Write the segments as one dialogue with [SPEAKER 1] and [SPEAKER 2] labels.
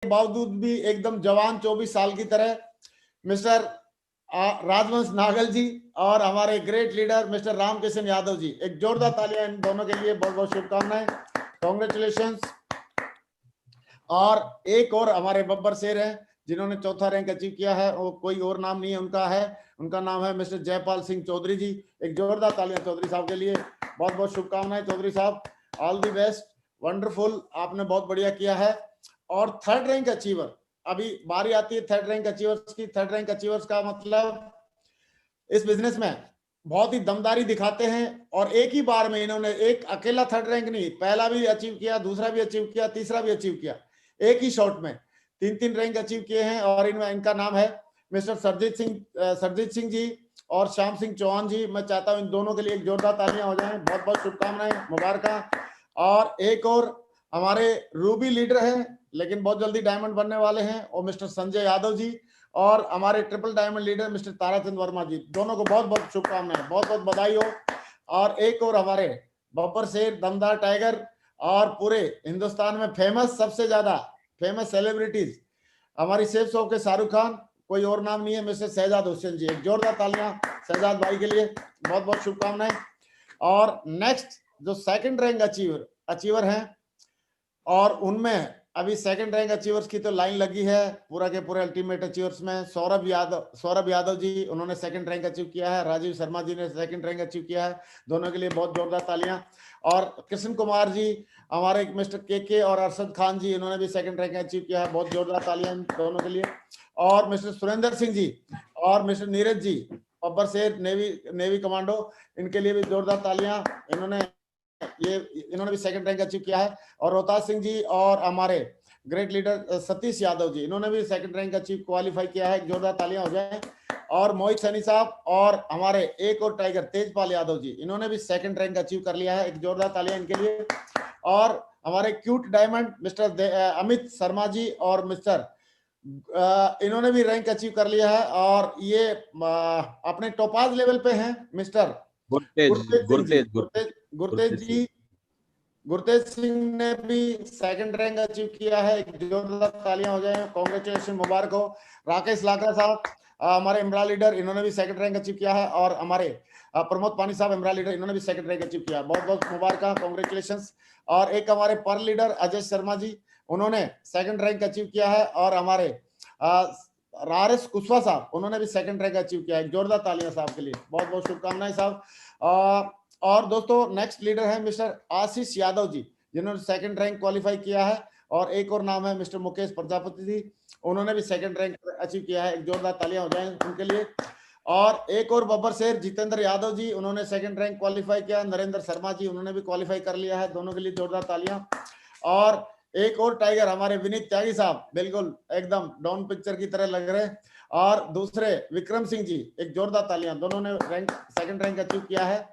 [SPEAKER 1] बावजूद भी एकदम जवान 24 साल की तरह मिस्टर राजवंश नागल जी और हमारे great leader Mr Ramkishan Yadav ji, एक जोरदार तालियां इन दोनों के लिए, बहुत बहुत शुभकामनाएं, कांग्रेचुलेशंस। और एक और हमारे बब्बर शेर हैं जिन्होंने चौथा रैंक अचीव किया है, वो कोई और नाम नहीं है उनका नाम है मिस्टर जयपाल सिंह चौधरी जी। एक जोरदार तालियां चौधरी साहब के लिए, बहुत बहुत शुभकामनाएं चौधरी साहब, ऑल दी बेस्ट, वंडरफुल, आपने बहुत बढ़िया किया है। और थर्ड रैंक अचीवर, अभी बारी आती है थर्ड रैंक अचीवर्स की। थर्ड रैंक अचीवर्स का मतलब इस बिजनेस में बहुत ही दमदारी दिखाते हैं और एक ही बार में इन्होंने एक अकेला थर्ड रैंक नहीं, पहला भी अचीव किया, दूसरा भी अचीव किया, तीसरा भी अचीव किया, एक ही शॉट में तीन रैंक अचीव किए हैं। और इनका नाम है मिस्टर सरजीत सिंह जी और श्याम सिंह चौहान जी। मैं चाहता हूं इन दोनों के लिए एक जोरदार तालियां हो जाएं, बहुत बहुत शुभकामनाएं, मुबारक। और एक और हमारे रूबी लीडर हैं लेकिन बहुत जल्दी डायमंड बनने वाले हैं, और मिस्टर संजय यादव जी, और हमारे triple diamond leader Mr Tarachand Verma ji, दोनों को बहुत बहुत शुभकामनाएं, बहुत बहुत बधाई हो। और एक और हमारे बब्बर शेर, दमदार टाइगर और पूरे हिंदुस्तान में फेमस, सबसे ज्यादा फेमस सेलिब्रिटीज, हमारी सेफ शो के शाहरुख खान, कोई और नाम नहीं है, मिस्टर शहजाद हुसैन जी। एक जोरदार तालियां शहजाद भाई के लिए, बहुत बहुत शुभकामनाएं। और नेक्स्ट जो सेकंड रैंक अचीवर हैं, और उनमें अभी सेकंड रैंक अचीवर्स की तो लाइन लगी है पूरा के पूरे अल्टीमेट अचीवर्स में। सौरभ यादव जी, उन्होंने सेकंड रैंक अचीव किया है, राजीव शर्मा जी ने सेकंड रैंक अचीव किया है, दोनों के लिए बहुत जोरदार तालियां। और कृष्ण कुमार जी, हमारे मिस्टर के और अरशद खान जी, इन्होंने भी सेकंड रैंक अचीव किया है, बहुत जोरदार तालियां इन दोनों के लिए। और मिस्टर सुरेंद्र सिंह जी और मिस्टर नीरज जी, बब्बर शेर नेवी कमांडो, इनके लिए भी जोरदार तालियां, इन्होंने भी सेकंड रैंक अचीव किया है। और रोहताज सिंह जी और हमारे ग्रेट लीडर सतीश यादव जी, इन्होंने भी सेकंड रैंक अचीव क्वालिफाई किया है, जोरदार तालियां हो जाए। और मोहित सैनी साहब और हमारे एक और टाइगर तेजपाल यादव जी, इन्होंने भी सेकंड रैंक अचीव कर लिया है, एक जोरदार तालियां इनके लिए। और हमारे cute diamond Mr Amit Sharma ji और मिस्टर इन्होंने भी रैंक अचीव कर लिया है, और ये अपने टोपाज लेवल पे हैं मिस्टर गुरतेज सिंह ने भी सेकंड रैंक अचीव किया है, एक जोरदार तालियां हो जाए, कांग्रेचुलेशन, मुबारक हो। राकेश लाकड़ा साहब, हमारे इमरा लीडर, इन्होंने भी सेकंड रैंक अचीव किया है। और हमारे प्रमोद पानी साहब, इमरा लीडर, इन्होंने भी सेकंड रैंक अचीव किया, बहुत बहुत मुबारक, कांग्रेचुलेशन। और एक हमारे पर लीडर अजय शर्मा जी, उन्होंने सेकंड रैंक अचीव किया है। और हमारे आर.एस. कुशवाहा साहब, उन्होंने भी सेकंड रैंक अचीव किया है, जोरदार तालियां साहब के लिए, बहुत बहुत शुभकामनाएं साहब। और दोस्तों नेक्स्ट लीडर है मिस्टर आशीष यादव जी, जिन्होंने सेकंड रैंक क्वालिफाई किया है। और एक और नाम है मिस्टर मुकेश प्रजापति जी, उन्होंने भी सेकंड रैंक अचीव किया है, एक जोरदार तालियां हो जाएं उनके लिए। और एक और बब्बर शेर जितेंद्र यादव जी, उन्होंने सेकंड रैंक क्वालिफाई किया। नरेंद्र शर्मा जी, उन्होंने भी क्वालिफाई कर लिया है, दोनों के लिए जोरदार तालियां। और एक और टाइगर हमारे विनीत त्यागी साहब, बिल्कुल एकदम डॉन पिक्चर की तरह लग रहे हैं। और दूसरे विक्रम सिंह जी, एक जोरदार तालियां, दोनों ने सेकंड रैंक अचीव किया है।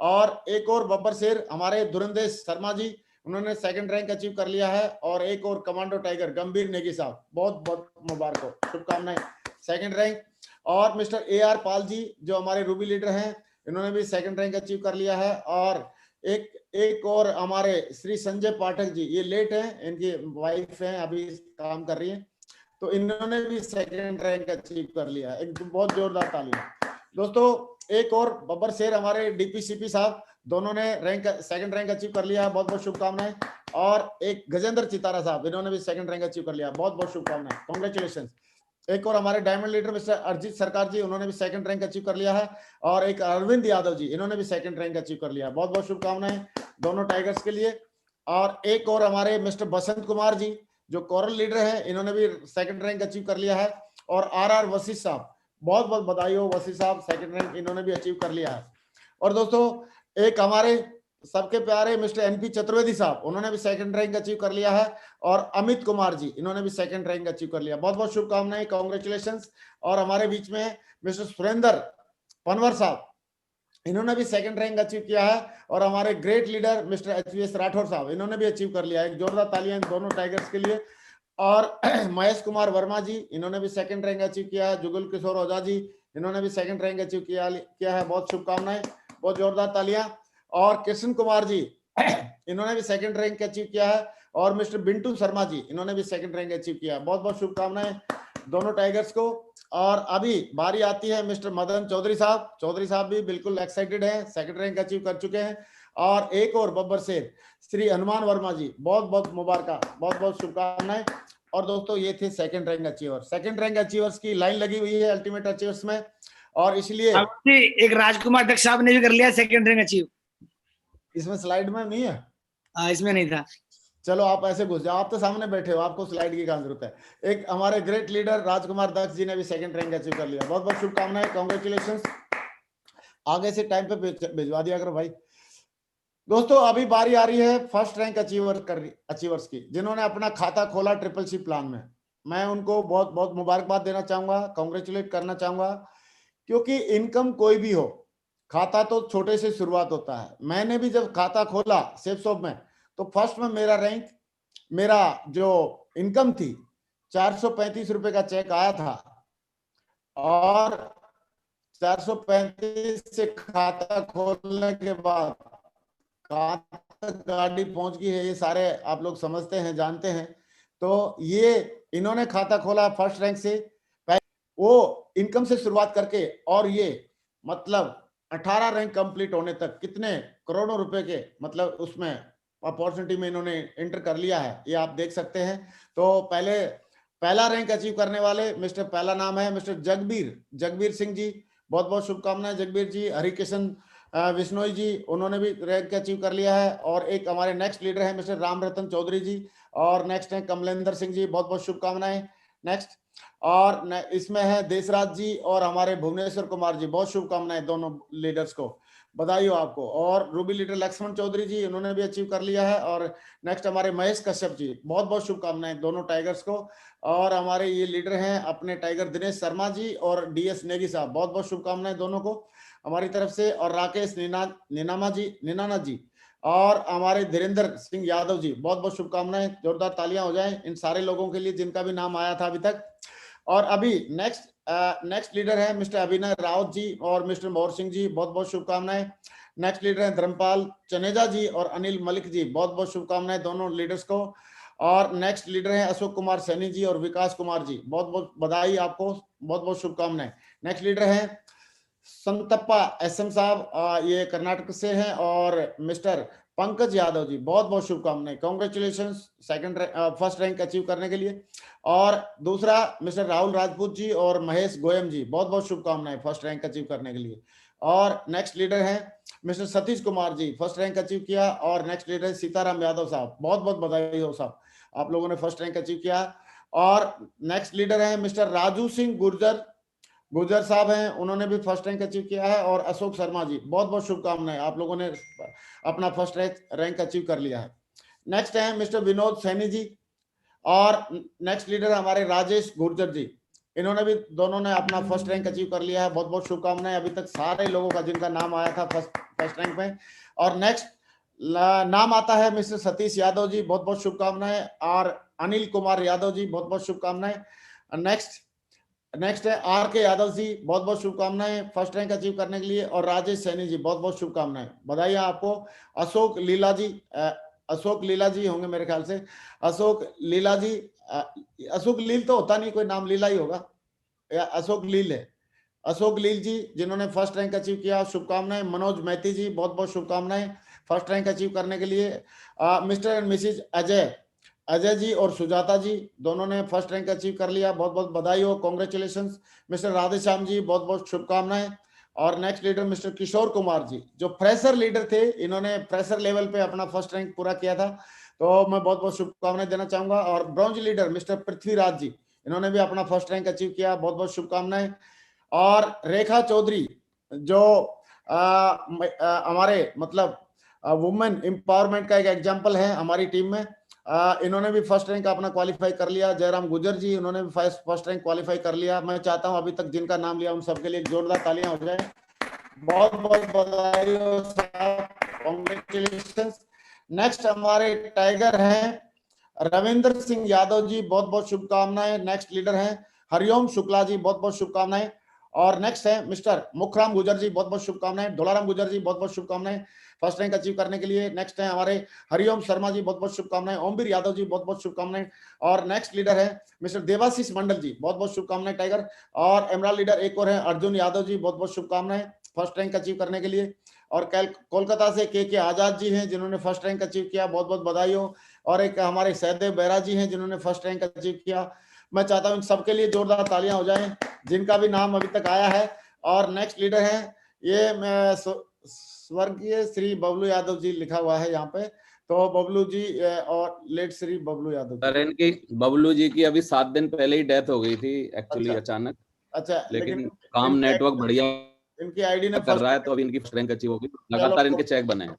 [SPEAKER 1] और एक और बब्बर शेर हमारे धुरंधेश शर्मा जी, उन्होंने सेकंड रैंक अचीव कर लिया है। और एक और कमांडो टाइगर गंभीर नेगी साहब, बहुत बहुत मुबारक हो, शुभकामनाएं, सेकंड रैंक। और मिस्टर ए.आर. पाल जी, जो हमारे रूबी लीडर हैं, इन्होंने भी सेकंड रैंक अचीव कर लिया है। और एक और हमारे श्री संजय पाठक जी, ये लेट हैं, इनकी वाइफ हैं, अभी काम कर रही है, तो इन्होंने भी सेकंड रैंक अचीव कर लिया है, एक बहुत जोरदार तालियां। दोस्तों एक और बब्बर शेर हमारे डीपीसीपी साहब, दोनों ने सेकंड रैंक अचीव कर लिया है, बहुत बहुत शुभकामनाएं। और एक गजेंद्र चितारा साहब, इन्होंने भी सेकंड रैंक अचीव कर लिया, बहुत बहुत शुभकामनाएं, कांग्रेचुलेशन। एक और हमारे डायमंड लीडर मिस्टर अरजीत सरकार जी, उन्होंने भी सेकंड रैंक अचीव कर लिया है। और एक अरविंद यादव जी, इन्होंने भी सेकंड रैंक अचीव कर लिया, बहुत बहुत शुभकामनाएं दोनों टाइगर्स के लिए। और एक और हमारे मिस्टर बसंत कुमार जी, जो कोरल लीडर है, इन्होंने भी सेकंड रैंक अचीव कर लिया है। और आर वशिष्ठ साहब, बहुत बहुत बधाई हो वशिष्ठ साहब, सेकंड रैंक इन्होंने भी अचीव कर लिया है। और दोस्तों एक हमारे सबके प्यारे मिस्टर एनपी चतुर्वेदी साहब, उन्होंने भी सेकंड रैंक अचीव कर लिया है। और अमित कुमार जी, इन्होंने भी सेकंड रैंक अचीव कर लिया, बहुत बहुत शुभकामनाएं, कांग्रेचुलेशन। और हमारे बीच में मिस्टर सुरेंद्र पनवर साहब, इन्होंने भी सेकंड रैंक अचीव किया है। और हमारे ग्रेट लीडर मिस्टर एच.वी.एस. राठौर साहब, इन्होंने भी अचीव कर लिया है, एक जोरदार तालियां इन दोनों टाइगर्स के लिए। और महेश कुमार वर्मा जी, इन्होंने भी सेकंड रैंक अचीव किया है। जुगल किशोर ओझा जी, इन्होंने भी सेकंड रैंक अचीव किया है, बहुत शुभकामनाएं, बहुत जोरदार तालियां। और कृष्ण कुमार जी, इन्होंने भी सेकंड रैंक अचीव किया है, और मिस्टर बिंटू शर्मा जी, इन्होंने भी सेकंड रैंक अचीव किया है। बहुत बहुत शुभकामनाएं दोनों टाइगर्स को। और अभी बारी आती है मिस्टर मदन चौधरी साहब। चौधरी साहब भी बिल्कुल एक्साइटेड हैं, सेकंड रैंक अचीव कर चुके हैं। और एक और बब्बर शेर श्री हनुमान वर्मा जी, बहुत बहुत मुबारक, बहुत बहुत शुभकामनाएं। और दोस्तों ये थे second rank achiever. Second rank achievers की लाइन लगी हुई है अल्टीमेट अचीवर्स में, और इसलिए
[SPEAKER 2] एक राजकुमार दक्ष साहब ने भी कर लिया सेकंड रैंक अचीव।
[SPEAKER 1] इसमें स्लाइड में नहीं है?
[SPEAKER 2] इसमें नहीं था।
[SPEAKER 1] चलो आप ऐसे घुस जाओ, आप तो सामने बैठे हो, आपको स्लाइड की क्या जरूरत है। एक हमारे ग्रेट लीडर राजकुमार दक्ष जी ने भी सेकंड रैंक अचीव कर लिया। बहुत बहुत शुभकामनाएं, कांग्रेचुलेशंस। आगे से टाइम पे भिजवा दिया करो भाई। दोस्तों अभी बारी आ रही है फर्स्ट रैंक अचीवर्स की, जिन्होंने अपना खाता खोला ट्रिपल सी प्लान में। मैं उनको बहुत बहुत मुबारकबाद देना चाहूंगा, कांग्रेचुलेट करना चाहूंगा, क्योंकि इनकम कोई भी हो, खाता तो छोटे से शुरुआत होता है। मैंने भी जब खाता खोला सेफ शॉप में, तो फर्स्ट में मेरा रैंक, मेरा जो इनकम थी 435 रुपए का चेक आया था, और 435 से खाता खोलने के बाद कहाँ तक गाड़ी पहुंच गई है, ये सारे आप लोग समझते हैं, जानते हैं। तो ये इन्होंने खाता खोला फर्स्ट रैंक से, वो इनकम से शुरुआत करके, और ये मतलब 18 रैंक कंप्लीट होने तक कितने करोड़ों रुपए के मतलब उसमें अपॉर्चुनिटी में इन्होंने एंटर कर लिया है, ये आप देख सकते हैं। तो पहला रैंक अचीव करने वाले मिस्टर, पहला नाम है मिस्टर जगबीर सिंह जी। बहुत बहुत शुभकामनाएं जगबीर जी। हरिकिशन विश्नोई जी, उन्होंने भी रैंक अचीव कर लिया है। और एक हमारे नेक्स्ट लीडर है मिस्टर राम रतन चौधरी जी, और नेक्स्ट है कमलेंद्र सिंह जी, बहुत बहुत शुभकामनाएं। नेक्स्ट, और इसमें है देशराज जी और हमारे भुवनेश्वर कुमार जी, बहुत शुभकामनाएं दोनों लीडर्स को, बधाई हो आपको। और रूबी लीडर लक्ष्मण चौधरी जी, उन्होंने भी अचीव कर लिया है। और नेक्स्ट हमारे महेश कश्यप जी, बहुत बहुत शुभकामनाएं दोनों टाइगर्स को। और हमारे ये लीडर हैं अपने टाइगर दिनेश शर्मा जी और डीएस नेगी साहब, बहुत बहुत शुभकामनाएं दोनों को हमारी तरफ से। और राकेश निनाना जी और हमारे धीरेन्द्र सिंह यादव जी, बहुत बहुत शुभकामनाएं। जोरदार तालियां हो जाएं इन सारे लोगों के लिए जिनका भी नाम आया था अभी तक। और अभी नेक्स्ट लीडर है मिस्टर अभिनय राउत जी और मिस्टर मोहर सिंह जी, बहुत बहुत शुभकामनाएं। नेक्स्ट लीडर है धर्मपाल चनेजा जी और अनिल मलिक जी, बहुत बहुत शुभकामनाएं दोनों लीडर्स को। और नेक्स्ट लीडर है अशोक कुमार सैनी जी और विकास कुमार जी, बहुत बहुत बधाई आपको, बहुत बहुत शुभकामनाएं। नेक्स्ट लीडर है संतप्पा एसएम साहब, ये कर्नाटक से हैं। और मिस्टर पंकज यादव जी, बहुत बहुत शुभकामनाएं, कांग्रेचुलेशंस फर्स्ट रैंक अचीव करने के लिए। और दूसरा मिस्टर राहुल राजपूत जी और महेश गोयम जी, बहुत बहुत शुभकामनाएं फर्स्ट रैंक अचीव करने के लिए। और नेक्स्ट लीडर है mister Satish Kumar ji, first rank achieve किया। और नेक्स्ट लीडर है सीताराम यादव साहब, बहुत बहुत बधाई हो साहब, आप लोगों ने फर्स्ट रैंक अचीव किया। और नेक्स्ट लीडर है मिस्टर राजू सिंह गुर्जर साहब हैं, उन्होंने भी फर्स्ट रैंक अचीव किया है। और अशोक शर्मा जी, बहुत बहुत शुभकामनाएं, आप लोगों ने अपना फर्स्ट रैंक अचीव कर लिया है। नेक्स्ट है मिस्टर विनोद सैनी जी, और नेक्स्ट लीडर हमारे राजेश गुर्जर जी, इन्होंने भी दोनों ने अपना फर्स्ट रैंक अचीव कर लिया है, बहुत बहुत शुभकामनाएं अभी तक सारे लोगों का जिनका नाम आया था फर्स्ट रैंक में। और नेक्स्ट नाम आता है मिस्टर सतीश यादव जी, बहुत बहुत शुभकामनाएं। और अनिल कुमार यादव जी, बहुत बहुत शुभकामनाएं। नेक्स्ट है आर के यादव जी, बहुत बहुत शुभकामनाएं फर्स्ट रैंक अचीव करने के लिए। और राजेश सैनी जी, बहुत बहुत शुभकामनाएं, बधाई आपको। अशोक लीला जी होंगे मेरे ख्याल से, अशोक लीला जी, अशोक लील तो होता नहीं, कोई नाम लीला ही होगा, या अशोक लील है, अशोक लील जी जिन्होंने फर्स्ट रैंक अचीव किया, शुभकामनाएं। मनोज मैती जी, बहुत बहुत शुभकामनाएं फर्स्ट रैंक अचीव करने के लिए। Mister and Mrs Ajay ji और सुजाता जी, दोनों ने फर्स्ट रैंक अचीव कर लिया, बहुत बहुत बधाई हो, कांग्रेचुलेशंस। मिस्टर राधेश्याम जी, बहुत बहुत शुभकामनाएं। और next leader mister Kishore Kumar ji, जो फ्रेशर लीडर थे, इन्होंने फ्रेशर लेवल पे अपना फर्स्ट रैंक पूरा किया था, तो मैं बहुत बहुत शुभकामनाएं देना चाहूंगा। और ब्रॉन्ज लीडर मिस्टर पृथ्वीराज जी, इन्होंने भी अपना फर्स्ट रैंक अचीव किया, बहुत बहुत शुभकामनाएं। और रेखा चौधरी, जो हमारे मतलब वुमेन एम्पावरमेंट का एक एग्जाम्पल है हमारी टीम में, इन्होंने भी फर्स्ट रैंक अपना क्वालिफाई कर लिया। जयराम गुजर जी, उन्होंने भी फर्स्ट रैंक क्वालिफाई कर लिया। मैं चाहता हूं अभी तक जिनका नाम लिया उन सबके लिए जोरदार तालियां हो जाए, बहुत बहुत बधाई हो साहब, कांग्रेचुलेशंस। नेक्स्ट हमारे टाइगर हैं रविंद्र सिंह यादव जी, बहुत बहुत शुभकामनाएं। नेक्स्ट लीडर हैं हरिओम शुक्ला जी, बहुत बहुत शुभकामनाएं। और नेक्स्ट है मिस्टर मुखराम गुजर जी, बहुत बहुत शुभकामनाएं। धोलाराम गुजर जी, बहुत बहुत शुभकामनाएं फर्स्ट रैंक अचीव करने के लिए। नेक्स्ट है हमारे हरिओम शर्मा जी, बहुत बहुत शुभकामनाएं। ओमवीर यादव जी, बहुत बहुत शुभकामनाएं। और नेक्स्ट लीडर है मिस्टर देवाशीष मंडल जी, बहुत बहुत शुभकामनाएं टाइगर। और एमराल्ड लीडर एक और है अर्जुन यादव जी, बहुत बहुत शुभकामनाएं फर्स्ट रैंक अचीव करने के लिए। और कोलकाता से के आजाद जी हैं जिन्होंने फर्स्ट रैंक अचीव किया, बहुत बहुत बधाई हो। और एक हमारे सहदेव बेरा जी हैं जिन्होंने फर्स्ट रैंक अचीव किया। मैं चाहता हूं इन सबके लिए जोरदार तालियां हो जाएं जिनका भी नाम अभी तक आया है। और नेक्स्ट लीडर है ये स्वर्गीय श्री बबलू यादव जी लिखा हुआ है यहाँ पे, तो बबलू जी और लेट श्री बबलू यादव
[SPEAKER 3] सर
[SPEAKER 1] जी।
[SPEAKER 3] इनकी बबलू जी की अभी 7 दिन पहले ही डेथ हो गई थी एक्चुअली,
[SPEAKER 1] अच्छा
[SPEAKER 3] अचानक।
[SPEAKER 1] अच्छा,
[SPEAKER 3] लेकिन काम नेटवर्क बढ़िया
[SPEAKER 1] इनकी आईडी ने
[SPEAKER 3] कर रहा है तो अभी इनकी फर्स्ट रैंक अचीव होगी, लगातार इनके चेक बने हैं।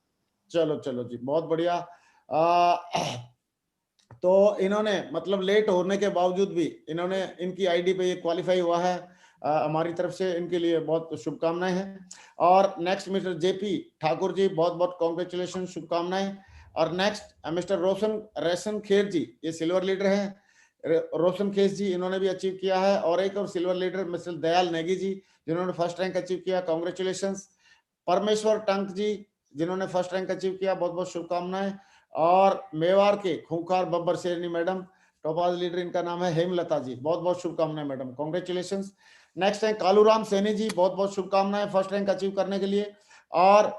[SPEAKER 1] चलो चलो जी, बहुत बढ़िया। तो इन्होंने मतलब लेट होने के बावजूद भी इन्होंने इनकी आईडी पे ये क्वालिफाई हुआ है। हमारी तरफ से इनके लिए बहुत शुभकामनाएं हैं। और next mister JP Thakur ji, बहुत बहुत कॉन्ग्रेचुलेशन, शुभकामनाएं। और नेक्स्ट मिस्टर रोशन खेर जी, ये सिल्वर लीडर हैं। रोशन खेस जी, इन्होंने भी अचीव किया है। और एक और silver leader Mr Dayal Negi ji, जिन्होंने फर्स्ट रैंक अचीव किया, कॉन्ग्रेचुलेशन। परमेश्वर टंक जी, जिन्होंने फर्स्ट रैंक अचीव किया, बहुत बहुत शुभकामनाएं। और मेवाड़ के खूंखार बब्बर शेरनी मैडम, टॉपाज लीडर इनका नाम है हेमलता जी, बहुत बहुत शुभकामनाएं मैडम, कॉन्ग्रेचुलेशन। नेक्स्ट है कालूराम सैनी जी, बहुत बहुत शुभकामनाएं फर्स्ट रैंक अचीव करने के लिए। और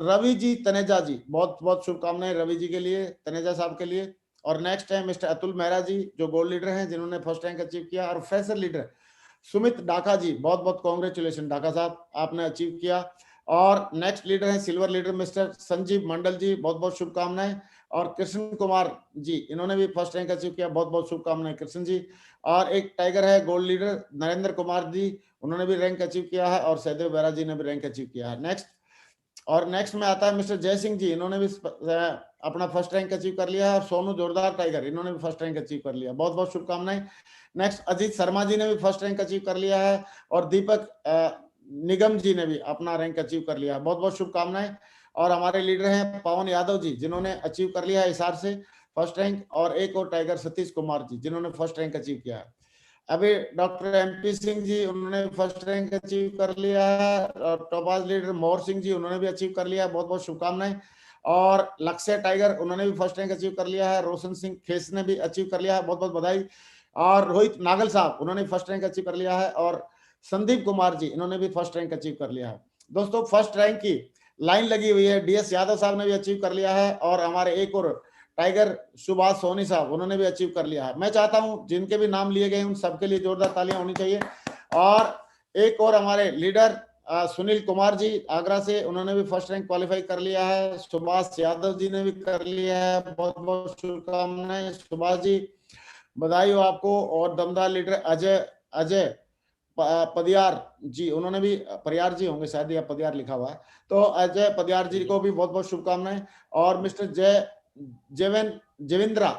[SPEAKER 1] रवि जी तनेजा जी, बहुत बहुत शुभकामनाएं रवि जी के लिए, तनेजा साहब के लिए। और नेक्स्ट है मिस्टर अतुल मेहरा जी, जो गोल्ड लीडर हैं, जिन्होंने फर्स्ट रैंक अचीव किया। और फ्रेशर लीडर सुमित डाका जी, बहुत बहुत कॉन्ग्रेचुलेशन डाका साहब, आपने अचीव किया। और नेक्स्ट लीडर हैं सिल्वर लीडर मिस्टर संजीव मंडल जी, बहुत बहुत शुभकामनाएं। और कृष्ण कुमार जी, इन्होंने भी फर्स्ट रैंक अचीव किया, बहुत बहुत शुभकामनाएं कृष्ण जी। और एक टाइगर है गोल्ड लीडर नरेंद्र कुमार जी, उन्होंने भी रैंक अचीव किया है। और सहदेव बेरा जी ने भी रैंक अचीव किया है। नेक्स्ट में आता है मिस्टर जय सिंह जी, इन्होंने भी अपना फर्स्ट रैंक अचीव कर लिया है। और सोनू जोरदार टाइगर, इन्होंने भी फर्स्ट रैंक अचीव कर लिया, बहुत बहुत शुभकामनाएं। नेक्स्ट अजीत शर्मा जी ने भी फर्स्ट रैंक अचीव कर लिया है। और दीपक निगम जी ने भी अपना रैंक अचीव कर लिया, बहुत बहुत शुभकामनाएं। और हमारे लीडर हैं पवन यादव जी, जिन्होंने अचीव कर लिया है हिसार से फर्स्ट रैंक। और एक और टाइगर सतीश कुमार जी, जिन्होंने फर्स्ट रैंक अचीव किया है। अभी डॉक्टर एमपी सिंह जी, उन्होंने फर्स्ट रैंक अचीव कर लिया है। और टॉपाज लीडर मोहर सिंह जी, उन्होंने भी अचीव कर लिया है, बहुत बहुत शुभकामनाएं। और लक्ष्य टाइगर, उन्होंने भी फर्स्ट रैंक अचीव कर लिया है। रोशन सिंह खेस ने भी अचीव कर लिया है, बहुत बहुत बधाई। और रोहित नागल साहब, उन्होंने फर्स्ट रैंक अचीव कर लिया है। और संदीप कुमार जी, इन्होंने भी फर्स्ट रैंक अचीव कर लिया है। दोस्तों फर्स्ट रैंक की लाइन लगी हुई है, डीएस यादव साहब ने भी अचीव कर लिया है। और हमारे एक और टाइगर सुभाष सोनी साहब, उन्होंने भी अचीव कर लिया है। मैं चाहता हूं जिनके भी नाम लिए गए उन सबके लिए जोरदार तालियां होनी चाहिए। और एक और हमारे लीडर सुनील कुमार जी आगरा से, उन्होंने भी फर्स्ट रैंक क्वालिफाई कर लिया है। सुभाष यादव जी ने भी कर लिया है, बहुत बहुत शुभकामनाएं सुभाष जी, बधाई हो आपको। और दमदार लीडर अजय पदियार जी, उन्होंने भी, परियार जी होंगे शायद, या पदियार लिखा हुआ है, तो अजय पदियार जी को भी बहुत बहुत शुभकामनाएं। और मिस्टर जयवेंद्रा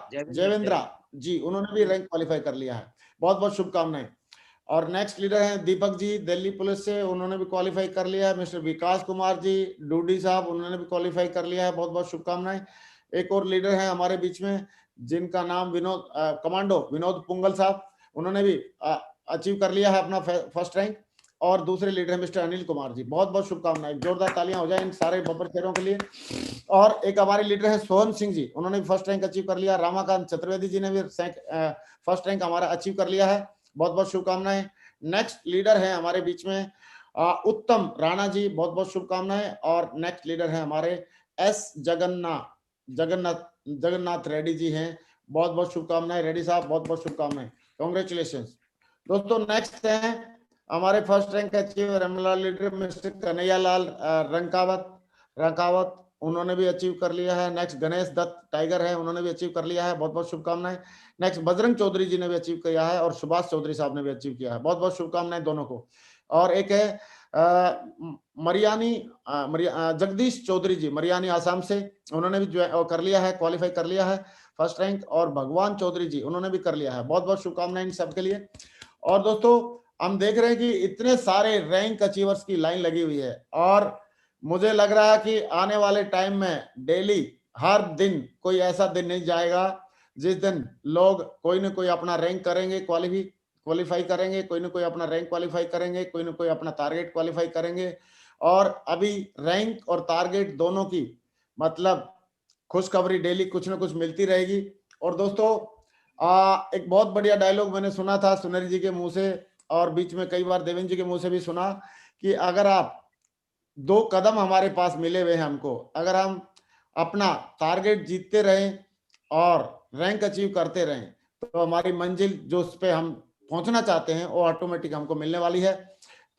[SPEAKER 1] जी, उन्होंने भी रैंक क्वालिफाई कर लिया है, बहुत बहुत शुभकामनाएं। और नेक्स्ट लीडर हैं दीपक जी, दिल्ली पुलिस से, उन्होंने भी क्वालिफाई कर लिया है। मिस्टर विकास कुमार जी डूडी साहब, उन्होंने भी क्वालिफाई कर लिया है, बहुत बहुत शुभकामनाएं। एक और लीडर हैं हमारे बीच में जिनका नाम कमांडो विनोद पुंगल साहब, उन्होंने भी अचीव कर लिया है अपना फर्स्ट रैंक। और दूसरे लीडर हैं मिस्टर अनिल कुमार जी, बहुत बहुत शुभकामनाएं, जोरदार तालियां हो जाए इन सारे बब्बर शेरों के लिए। और एक हमारे लीडर है सोहन सिंह जी, उन्होंने भी फर्स्ट रैंक अचीव कर लिया। रामाकांत चतुर्वेदी जी ने भी फर्स्ट रैंक हमारा अचीव कर लिया है, बहुत बहुत शुभकामनाएं। नेक्स्ट लीडर है हमारे बीच में उत्तम राणा जी, बहुत बहुत शुभकामनाएं। और नेक्स्ट लीडर है हमारे एस जगन्नाथ रेड्डी जी हैं, बहुत बहुत शुभकामनाएं रेड्डी साहब, बहुत बहुत शुभकामनाएं, कॉन्ग्रेचुलेशन। दोस्तों नेक्स्ट है हमारे first rank achiever MLA leader Mr Kanhaiya Lal Rankawat, उन्होंने भी अचीव कर लिया है। नेक्स्ट गणेश दत्त टाइगर है, उन्होंने भी अचीव कर लिया है, बहुत बहुत शुभकामनाएं। नेक्स्ट बजरंग चौधरी जी ने भी अचीव किया है। और सुभाष चौधरी साहब ने भी अचीव किया है, बहुत बहुत शुभकामनाएं दोनों को। और एक है जगदीश चौधरी जी, मरियानी आसाम से, उन्होंने भी कर लिया है, क्वालिफाई कर लिया है फर्स्ट रैंक। और भगवान चौधरी जी, उन्होंने भी कर लिया है, बहुत बहुत शुभकामनाएं इन सबके लिए। और दोस्तों हम देख रहे हैं कि इतने सारे रैंक अचीवर्स की लाइन लगी हुई है। और मुझे लग रहा है कि आने वाले टाइम में डेली हर दिन कोई ऐसा दिन नहीं जाएगा जिस दिन लोग कोई ना कोई अपना रैंक करेंगे, क्वालिफाई करेंगे, कोई ना कोई अपना रैंक क्वालिफाई करेंगे, कोई ना कोई अपना टारगेट क्वालिफाई करेंगे। और अभी रैंक और टारगेट दोनों की मतलब खुशखबरी डेली कुछ ना कुछ मिलती रहेगी। और दोस्तों एक बहुत बढ़िया डायलॉग मैंने सुना था सुनेरी जी के मुंह से, और बीच में कई बार देवेंद्र जी के मुंह से भी सुना, कि अगर आप 2 कदम हमारे पास मिले हुए हैं हमको, अगर हम अपना टारगेट जीतते रहें और रैंक अचीव करते रहें, तो हमारी मंजिल जो उस पे हम पहुंचना चाहते हैं वो ऑटोमेटिक हमको मिलने वाली है।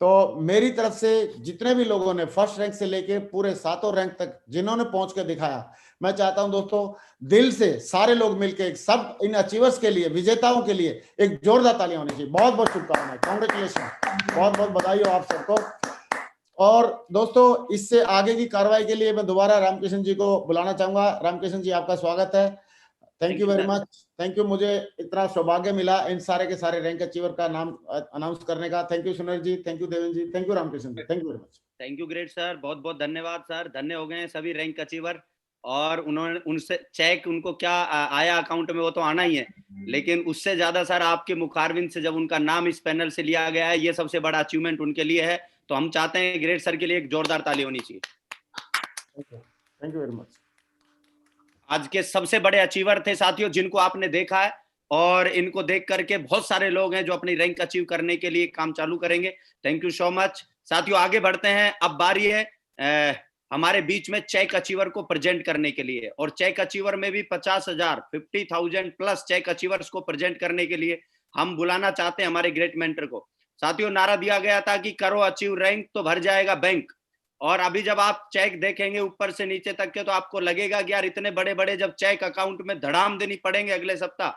[SPEAKER 1] तो मेरी तरफ से जितने भी लोगों ने फर्स्ट रैंक से लेके पूरे 7 रैंक तक जिन्होंने पहुंच के दिखाया, मैं चाहता हूं दोस्तों दिल से सारे लोग मिलकर सब इन अचीवर्स के लिए, विजेताओं के लिए एक जोरदार तालियां होनी चाहिए। बहुत बहुत शुभकामनाएं, कांग्रेचुलेशन, बहुत बहुत बधाई हो आप सबको। और दोस्तों इससे आगे की कार्रवाई के लिए मैं दोबारा रामकिशन जी को बुलाना चाहूंगा। रामकिशन जी आपका स्वागत है। Thank you very much. Thank you, मुझे इतना सौभाग्य मिला इन सारे के सारे रैंक अचीवर का नाम अनाउंस करने का। Thank you Sunil ji, thank you Devendra ji, thank you Ramkishan ji, thank you very much.
[SPEAKER 4] Thank you great sir, बहुत बहुत धन्यवाद सर। धन्य हो गए हैं सभी रैंक अचीवर। और उन्होंने उनसे चेक उनको क्या आया अकाउंट में वो तो आना ही है, लेकिन उससे ज्यादा सर आपके मुखारविंद से जब उनका नाम इस पैनल से लिया गया है, ये सबसे बड़ा अचीवमेंट उनके लिए है। तो हम चाहते हैं ग्रेट सर के लिए एक जोरदार ताली होनी चाहिए।
[SPEAKER 1] Thank you very much.
[SPEAKER 4] आज के सबसे बड़े अचीवर थे साथियों, जिनको आपने देखा है, और इनको देख करके बहुत सारे लोग हैं जो अपनी रैंक अचीव करने के लिए काम चालू करेंगे। थैंक यू सो मच साथियों। आगे बढ़ते हैं। अब बारी है हमारे बीच में चेक अचीवर को प्रेजेंट करने के लिए, और चेक अचीवर में भी 50,000 50,000 प्लस चेक अचीवर्स को प्रेजेंट करने के लिए हम बुलाना चाहते हैं हमारे ग्रेट मेंटर को। साथियों नारा दिया गया था कि करो अचीव रैंक तो भर जाएगा बैंक। और अभी जब आप चेक देखेंगे ऊपर से नीचे तक के, तो आपको लगेगा कि यार इतने बड़े बड़े जब चेक अकाउंट में धड़ाम देनी पड़ेंगे अगले सप्ताह,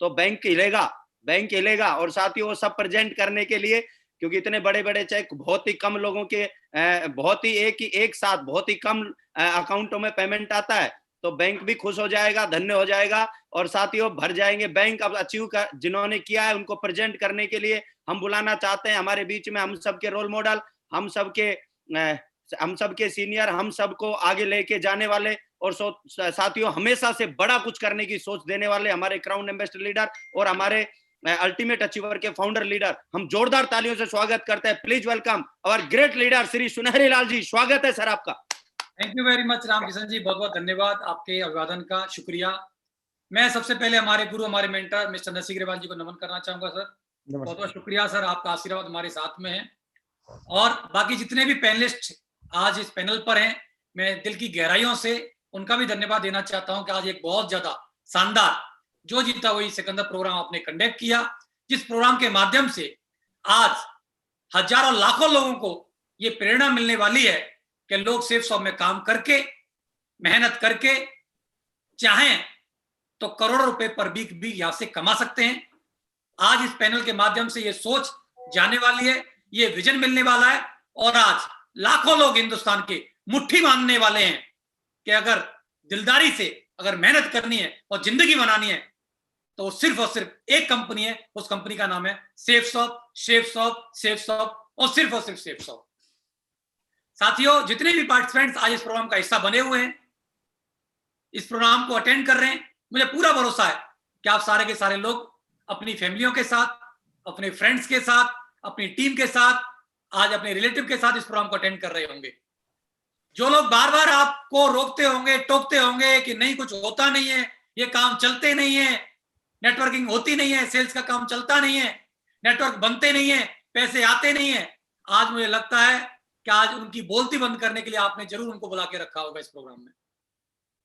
[SPEAKER 4] तो बैंक हिलेगा, बैंक हिलेगा। और साथियों वो सब प्रेजेंट करने के लिए, क्योंकि इतने बड़े बड़े चेक बहुत ही कम लोगों के बहुत ही एक साथ बहुत ही कम अकाउंटों में पेमेंट आता है, तो बैंक भी खुश हो जाएगा, धन्य हो जाएगा, और साथियों भर जाएंगे बैंक। अब अचीव कर जिन्होंने किया है उनको प्रेजेंट करने के लिए हम बुलाना चाहते हैं हमारे बीच में, हम सबके रोल मॉडल, हम सबके सीनियर, हम सबको आगे लेके जाने वाले, और साथियों हमेशा से बड़ा कुछ करने की सोच देने वाले हमारे क्राउन एम्बेसडर लीडर और हमारे अल्टीमेट अचीवर के फाउंडर लीडर। हम जोरदार तालियों से स्वागत करते हैं। Please welcome our great leader Shri Sunhari Lal ji. स्वागत है सर आपका।
[SPEAKER 5] Thank you very much Ramkishan ji, बहुत बहुत धन्यवाद, आपके अभिवादन का शुक्रिया। मैं सबसे पहले हमारे गुरु, हमारे मेंटर मिस्टर नरसिंह अग्रवाल जी को नमन करना चाहूंगा सर। बहुत बहुत शुक्रिया सर, आपका आशीर्वाद हमारे साथ में है। और बाकी जितने भी पैनलिस्ट आज इस पैनल पर हैं, मैं दिल की गहराइयों से उनका भी धन्यवाद देना चाहता हूं कि आज एक बहुत ज्यादा शानदार जो जीता वही सिकंदर प्रोग्राम आपने कंडक्ट किया, जिस प्रोग्राम के माध्यम से आज हजारों लाखों लोगों को ये प्रेरणा मिलने वाली है कि लोग सेफ शॉप में काम करके, मेहनत करके चाहें तो करोड़ों रुपए पर वीक भी यहां से कमा सकते हैं। आज इस पैनल के माध्यम से ये सोच जाने वाली है, ये विजन मिलने वाला है, और आज लाखों लोग हिंदुस्तान के मुट्ठी बांधने वाले हैं कि अगर दिलदारी से अगर मेहनत करनी है और जिंदगी बनानी है, तो सिर्फ और सिर्फ एक कंपनी है, उस कंपनी का नाम है safe shop, safe shop, safe shop, और सिर्फ सेफ शॉप। साथियों जितने भी पार्टिसिपेंट्स आज इस प्रोग्राम का हिस्सा बने हुए हैं, इस प्रोग्राम को अटेंड कर रहे हैं, मुझे पूरा भरोसा है कि आप सारे के सारे लोग अपनी फैमिलियों के साथ, अपने फ्रेंड्स के साथ, अपनी टीम के साथ, आज अपने रिलेटिव के साथ इस प्रोग्राम को अटेंड कर रहे होंगे। जो लोग बार बार आपको रोकते होंगे, टोकते होंगे कि नहीं कुछ होता नहीं है, ये काम चलते नहीं है, नेटवर्किंग होती नहीं है, सेल्स का काम चलता नहीं है, नेटवर्क बनते नहीं है, पैसे आते नहीं है, आज मुझे लगता है कि आज उनकी बोलती बंद करने के लिए आपने जरूर उनको बुला के रखा होगा इस प्रोग्राम में,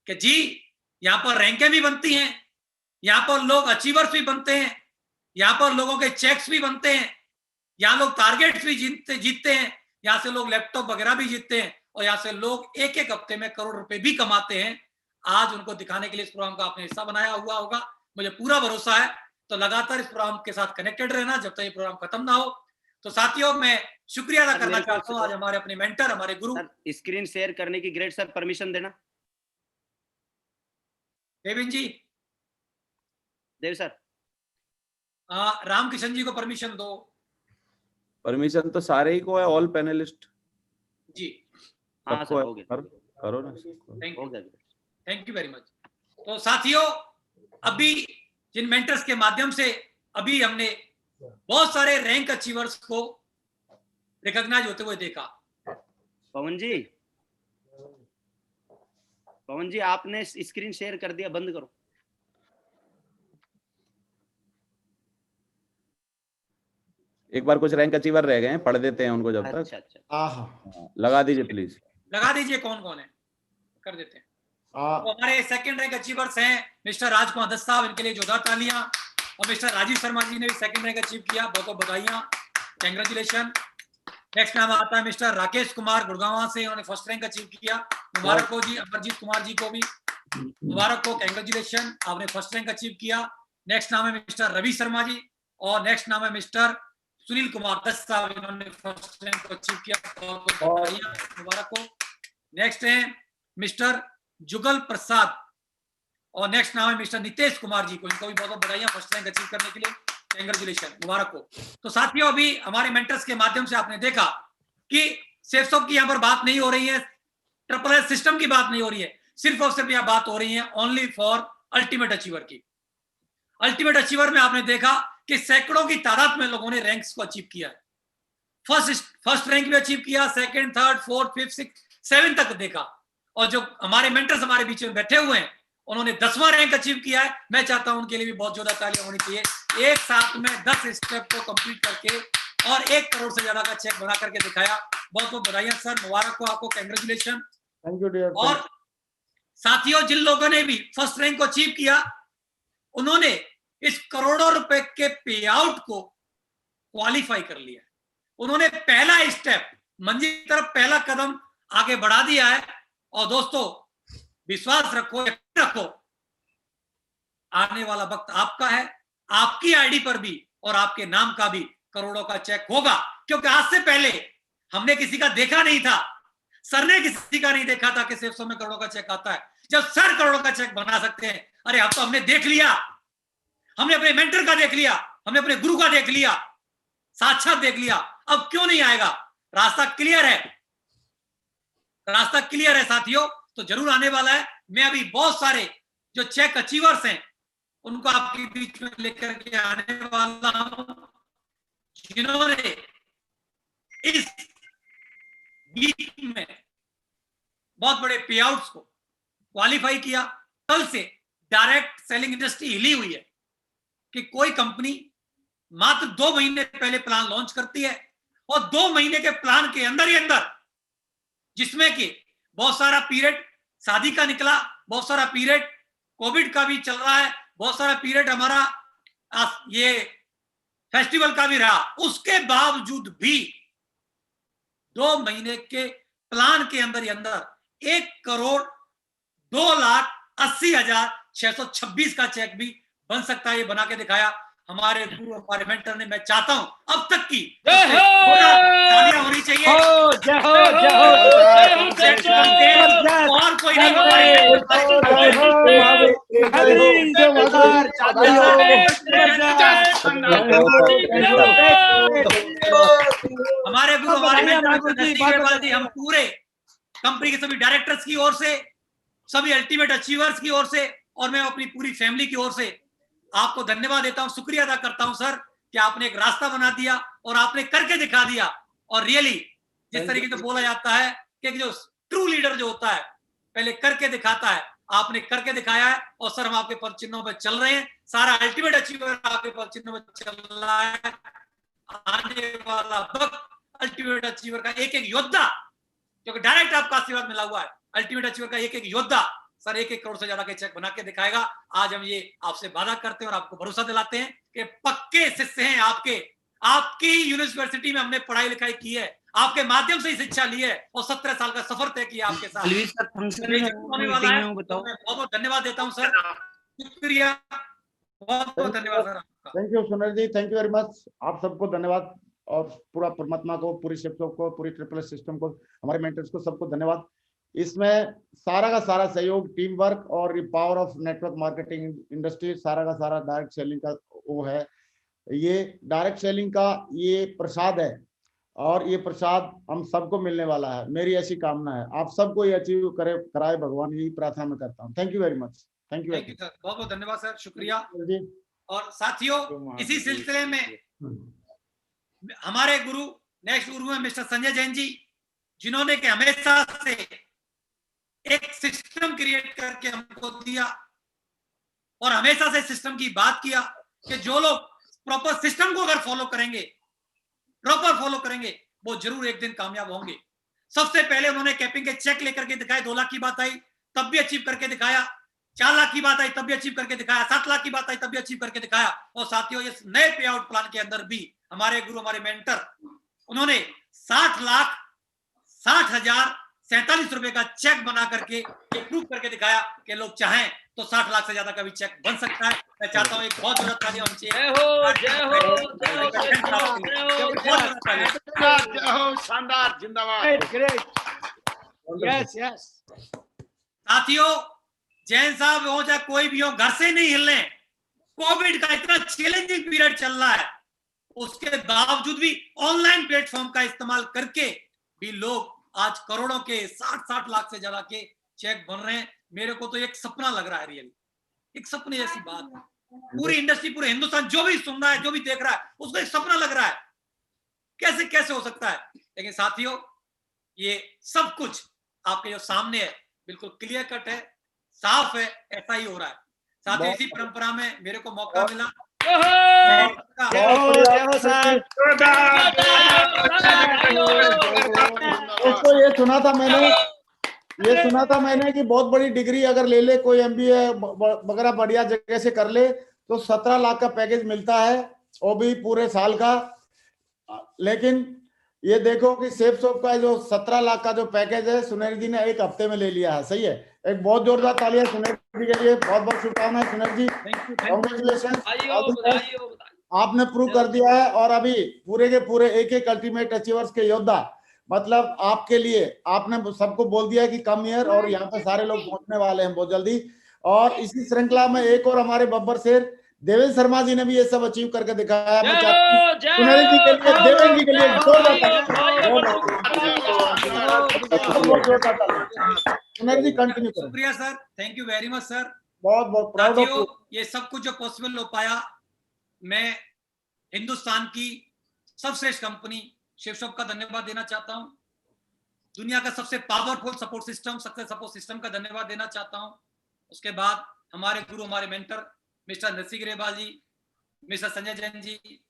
[SPEAKER 5] कि जी यहाँ पर रैंकें भी बनती हैं, यहाँ पर लोग अचीवर्स भी बनते हैं, यहाँ पर लोगों के चेक्स भी बनते हैं, यहाँ लोग टारगेट्स भी जीतते हैं, यहाँ से लोग लैपटॉप वगैरह भी जीतते हैं, और यहाँ से लोग एक एक हफ्ते में करोड़ रुपए भी कमाते हैं। आज उनको दिखाने के लिए इस प्रोग्राम का आपने हिस्सा बनाया हुआ होगा, मुझे पूरा भरोसा है। तो लगातार इस प्रोग्राम के साथ कनेक्टेड रहना जब तक ये प्रोग्राम खत्म ना हो। तो साथियों मैं शुक्रिया अदा करना चाहता हूँ आज हमारे अपने मेंटर, हमारे गुरु।
[SPEAKER 4] स्क्रीन शेयर करने की ग्रेट सर परमिशन देना।
[SPEAKER 5] देवेंद्र जी,
[SPEAKER 4] देव सर,
[SPEAKER 5] रामकिशन जी को परमिशन दो।
[SPEAKER 3] परमिशन तो सारे ही को है, ऑल पैनलिस्ट
[SPEAKER 5] जी।
[SPEAKER 4] हाँ सर, हो गया,
[SPEAKER 3] करो ना।
[SPEAKER 5] Thank you very much. तो साथियों अभी जिन मेंटर्स के माध्यम से अभी हमने बहुत सारे रैंक अचीवर्स को रिकॉग्नाइज होते हुए देखा।
[SPEAKER 4] पवन जी आपने स्क्रीन शेयर कर दिया, बंद करो।
[SPEAKER 3] एक बार कुछ रैंक अचीवर रह गए हैं, पढ़ देते हैं उनको जब तक।
[SPEAKER 4] अच्छा।
[SPEAKER 3] लगा दीजिए प्लीज।
[SPEAKER 5] लगा दीजिए कौन कौन है, कर देते हैं। तो हमारे सेकंड रैंक अचीवर्स हैं मिस्टर राजकुमार दत्त साहब, इनके लिए जोरदार तालियां। और मिस्टर राजीव शर्मा जी ने भी सेकंड रैंक अचीव किया, बहुत बहुत बधाइयां, कांग्रेचुलेशन। नेक्स्ट नाम आता है मिस्टर राकेश कुमार गुड़गांव से, उन्होंने फर्स्ट रैंक अचीव किया, मुबारक हो जी। अमरजीत कुमार जी को भी मुबारक हो, कांग्रेचुलेशन, आपने फर्स्ट रैंक अचीव किया। नेक्स्ट नाम है मिस्टर रवि शर्मा जी, और नेक्स्ट नाम है मिस्टर सुनील कुमार दत्त साहब, इन्होंने फर्स्ट रैंक अचीव किया, बहुत बहुत बधाइयां, मुबारक हो। नेक्स्ट है मिस्टर जुगल प्रसाद, और नेक्स्ट नाम है मिस्टर नितेश कुमार जी को, इनको भी बहुत बहुत बधाइयां फर्स्ट रैंक अचीव करने के लिए, कांग्रेचुलेशन, मुबारक हो। तो साथियों, अभी हमारे मेंटर्स के माध्यम से आपने देखा कि सेफ्सॉफ्ट की यहाँ पर बात नहीं हो रही है, ट्रिपल एस सिस्टम की बात नहीं हो रही है, सिर्फ और सिर्फ यहाँ बात हो रही है ओनली फॉर अल्टीमेट अचीवर की। अल्टीमेट अचीवर में आपने देखा कि सैकड़ों की तादाद में लोगों ने रैंक्स को अचीव किया है। फर्स्ट रैंक भी अचीव किया, second, third, fourth, fifth, six, 7 तक देखा। और जो हमारे मेंटर्स हमारे बीच में बैठे हुए हैं, उन्होंने 10वां रैंक अचीव किया है। मैं चाहता हूं उनके लिए भी बहुत जोरदार तालियां होनी चाहिए। एक साथ में 10 स्टेप को कंप्लीट करके और 1 करोड़ से ज्यादा का चेक बना करके दिखाया। बहुत बहुत बधाइयां सर, मुबारक हो आपको, कांग्रेचुलेशन।
[SPEAKER 1] Thank you dear.
[SPEAKER 5] और साथियों, जिन लोगों ने भी फर्स्ट रैंक को अचीव किया, उन्होंने इस करोड़ों रुपए के पे आउट को क्वालिफाई कर लिया। उन्होंने पहला स्टेप, मंजिल की तरफ पहला कदम आगे बढ़ा दिया है। और दोस्तों, विश्वास रखो, यकीन रखो, आने वाला वक्त आपका है, आपकी आईडी पर भी और आपके नाम का भी करोड़ों का चेक होगा। क्योंकि आज से पहले हमने किसी का देखा नहीं था, सर ने किसी का नहीं देखा था कि सेफ्सो में करोड़ों का चेक आता है। जब सर करोड़ों का चेक बना सकते हैं, अरे अब तो हमने देख लिया, हमने अपने मेंटर का देख लिया, हमने अपने गुरु का देख लिया, साक्षात देख लिया, अब क्यों नहीं आएगा? रास्ता क्लियर है, रास्ता क्लियर है साथियों, तो जरूर आने वाला है। मैं अभी बहुत सारे जो चेक अचीवर्स हैं उनको आपके बीच में लेकर के आने वाला हूं, जिन्होंने इस वीक में बहुत बड़े पे आउट्स को क्वालिफाई किया। कल से डायरेक्ट सेलिंग इंडस्ट्री हिली हुई है कि कोई कंपनी मात्र 2 महीने पहले प्लान लॉन्च करती है, और 2 महीने के प्लान के अंदर ही अंदर, जिसमें कि बहुत सारा पीरियड शादी का निकला, बहुत सारा पीरियड कोविड का भी चल रहा है, बहुत सारा पीरियड हमारा ये फेस्टिवल का भी रहा, उसके बावजूद भी 2 महीने के प्लान के अंदर ही अंदर 1,02,80,626 का चेक भी बन सकता है। ये बना के दिखाया हमारे गुरु, हमारे मेंटर ने। मैं चाहता हूं अब तक की तालियां होनी चाहिए। और कोई नहीं हमारे गुरु, हमारे मेंटर जी, हम पूरे कंपनी के सभी डायरेक्टर्स की ओर से, सभी अल्टीमेट अचीवर्स की ओर से, और मैं अपनी पूरी फैमिली की ओर से आपको धन्यवाद देता हूं, शुक्रिया अदा करता हूं सर कि आपने एक रास्ता बना दिया और आपने करके दिखा दिया। और रियली जिस तरीके से बोला जाता है कि जो ट्रू लीडर जो होता है पहले करके दिखाता है, आपने करके दिखाया है। और सर, हम आपके पद चिन्हों पर चल रहे हैं, सारा अल्टीमेट अचीवर आपके पद चिन्हों पर चल रहा है। आने वाला वक्त अल्टीमेट अचीवर का एक एक योद्धा, क्योंकि डायरेक्ट आपका आशीर्वाद मिला हुआ है, अल्टीमेट अचीवर का एक एक योद्धा सर 1-1 करोड़ से ज्यादा के चेक बना के दिखाएगा। आज हम ये आपसे वादा करते हैं और आपको भरोसा दिलाते हैं कि पक्के शिष्य हैं आपके। आपकी यूनिवर्सिटी में हमने पढ़ाई लिखाई की है, आपके माध्यम से ही शिक्षा ली है, और 17 साल का सफर तय किया आपके साथ। होने वाला है। मैं बहुत बहुत धन्यवाद देता हूं सर, शुक्रिया, बहुत बहुत धन्यवाद सर आपका।
[SPEAKER 1] Thank you Sunil ji, thank you very much. आप सबको धन्यवाद, और पूरा परमात्मा को, पूरी शिक्षकों को, पूरी ट्रिपल एस सिस्टम को, हमारे मेंटर्स को, सबको धन्यवाद। इसमें सारा का सारा सहयोग, टीम वर्क और power of network marketing industry, सारा का सारा डायरेक्ट सेलिंग का वो है। ये डायरेक्ट सेलिंग का ये प्रसाद है, और ये प्रसाद हम सबको मिलने वाला है। मेरी ऐसी कामना है आप सबको ये अचीव करे, कराए भगवान, यही प्रार्थना मैं करता हूँ। Thank you very much. Thank you
[SPEAKER 5] sir, बहुत बहुत धन्यवाद सर, शुक्रिया।
[SPEAKER 1] जी।
[SPEAKER 5] और साथियों, इसी सिलसिले में हमारे गुरु नेक्स्ट गुरु है मिस्टर संजय जैन जी, जिन्होंने कि हमेशा से एक सिस्टम क्रिएट करके हमको दिया और हमेशा से सिस्टम की बात किया कि जो लोग प्रॉपर सिस्टम को अगर फॉलो करेंगे, प्रॉपर फॉलो करेंगे, वो जरूर एक दिन कामयाब होंगे। सबसे पहले उन्होंने कैपिंग के चेक लेकर के दिखाए, 2 लाख की बात आई तब भी अचीव करके दिखाया, 4 लाख की बात आई तब भी अचीव करके दिखाया, 7 लाख की बात आई तब भी अचीव करके दिखाया। और साथियों, इस नए पे आउट प्लान के अंदर भी हमारे गुरु, हमारे मेंटर, उन्होंने 60,60,47 रुपए का चेक बना करके प्रूव करके दिखाया कि लोग चाहें तो 60 लाख से ज्यादा का भी चेक बन सकता है। मैं चाहता हूं एक बहुत जरूरत तालियां होनी चाहिए।
[SPEAKER 4] जय हो, शानदार, जिंदाबाद।
[SPEAKER 2] Yes yes.
[SPEAKER 5] साथियों, जैन साहब हो चाहे कोई भी हो, घर से नहीं हिलने। कोविड का इतना चैलेंजिंग पीरियड चल रहा है, उसके बावजूद भी ऑनलाइन प्लेटफॉर्म का इस्तेमाल करके भी लोग आज करोड़ों के 60-60 लाख से ज्यादा के चेक बन रहे हैं। मेरे को तो एक सपना लग रहा है, रियली एक सपने जैसी बात है। पूरी इंडस्ट्री, पूरे हिंदुस्तान जो भी सुन रहा है, जो भी देख रहा है, उसको एक सपना लग रहा है। कैसे कैसे हो सकता है? लेकिन साथियों, ये सब कुछ आपके जो सामने है, बिल्कुल क्लियर कट है, साफ है, ऐसा ही हो रहा है। साथियों, इसी परंपरा में मेरे को मौका मिला।
[SPEAKER 1] दोस्तों, ये सुना था मैंने कि बहुत बड़ी डिग्री अगर ले ले कोई, MBA वगैरह बढ़िया जगह से कर ले तो 17 लाख का पैकेज मिलता है, वो भी पूरे साल का। लेकिन ये देखो कि सेफ शॉप का जो 17 लाख का जो पैकेज है, सुनील जी ने 1 हफ्ते में ले लिया है। सही है, एक बहुत जोरदार तालियां सुनील जी के लिए। बहुत बहुत शुभकामनाएं सुनील जी, कांग्रेचुलेशन, आपने प्रूव कर दिया है। और अभी पूरे के पूरे एक अल्टीमेट अचीवर्स के योद्धा, मतलब आपके लिए आपने सबको बोल दिया है कि कम ईयर, और यहाँ पे सारे लोग पहुंचने वाले हैं बहुत जल्दी। और इसी श्रृंखला में एक और हमारे बब्बर शेर देवेंद्र शर्मा जी ने भी ये सब अचीव करके दिखाया। मैं चाहता हूं सुनील जी के लिए, देवेंद्र जी के लिए सुनील जी कंटिन्यू करें।
[SPEAKER 5] शुक्रिया sir, thank you very much sir.
[SPEAKER 1] बहुत बहुत प्राउड ऑफ यू।
[SPEAKER 5] ये सब कुछ जो पॉसिबल हो पाया, मैं हिंदुस्तान की सर्वश्रेष्ठ कंपनी शिवशॉप का धन्यवाद देना चाहता हूं। दुनिया का सबसे powerful support system, success support system का धन्यवाद देना चाहता हूं। उसके बाद हमारे गुरु, हमारे मेंटर मिस्टर नरसिंह ग्रेवाल जी, mister Sanjay Jain ji,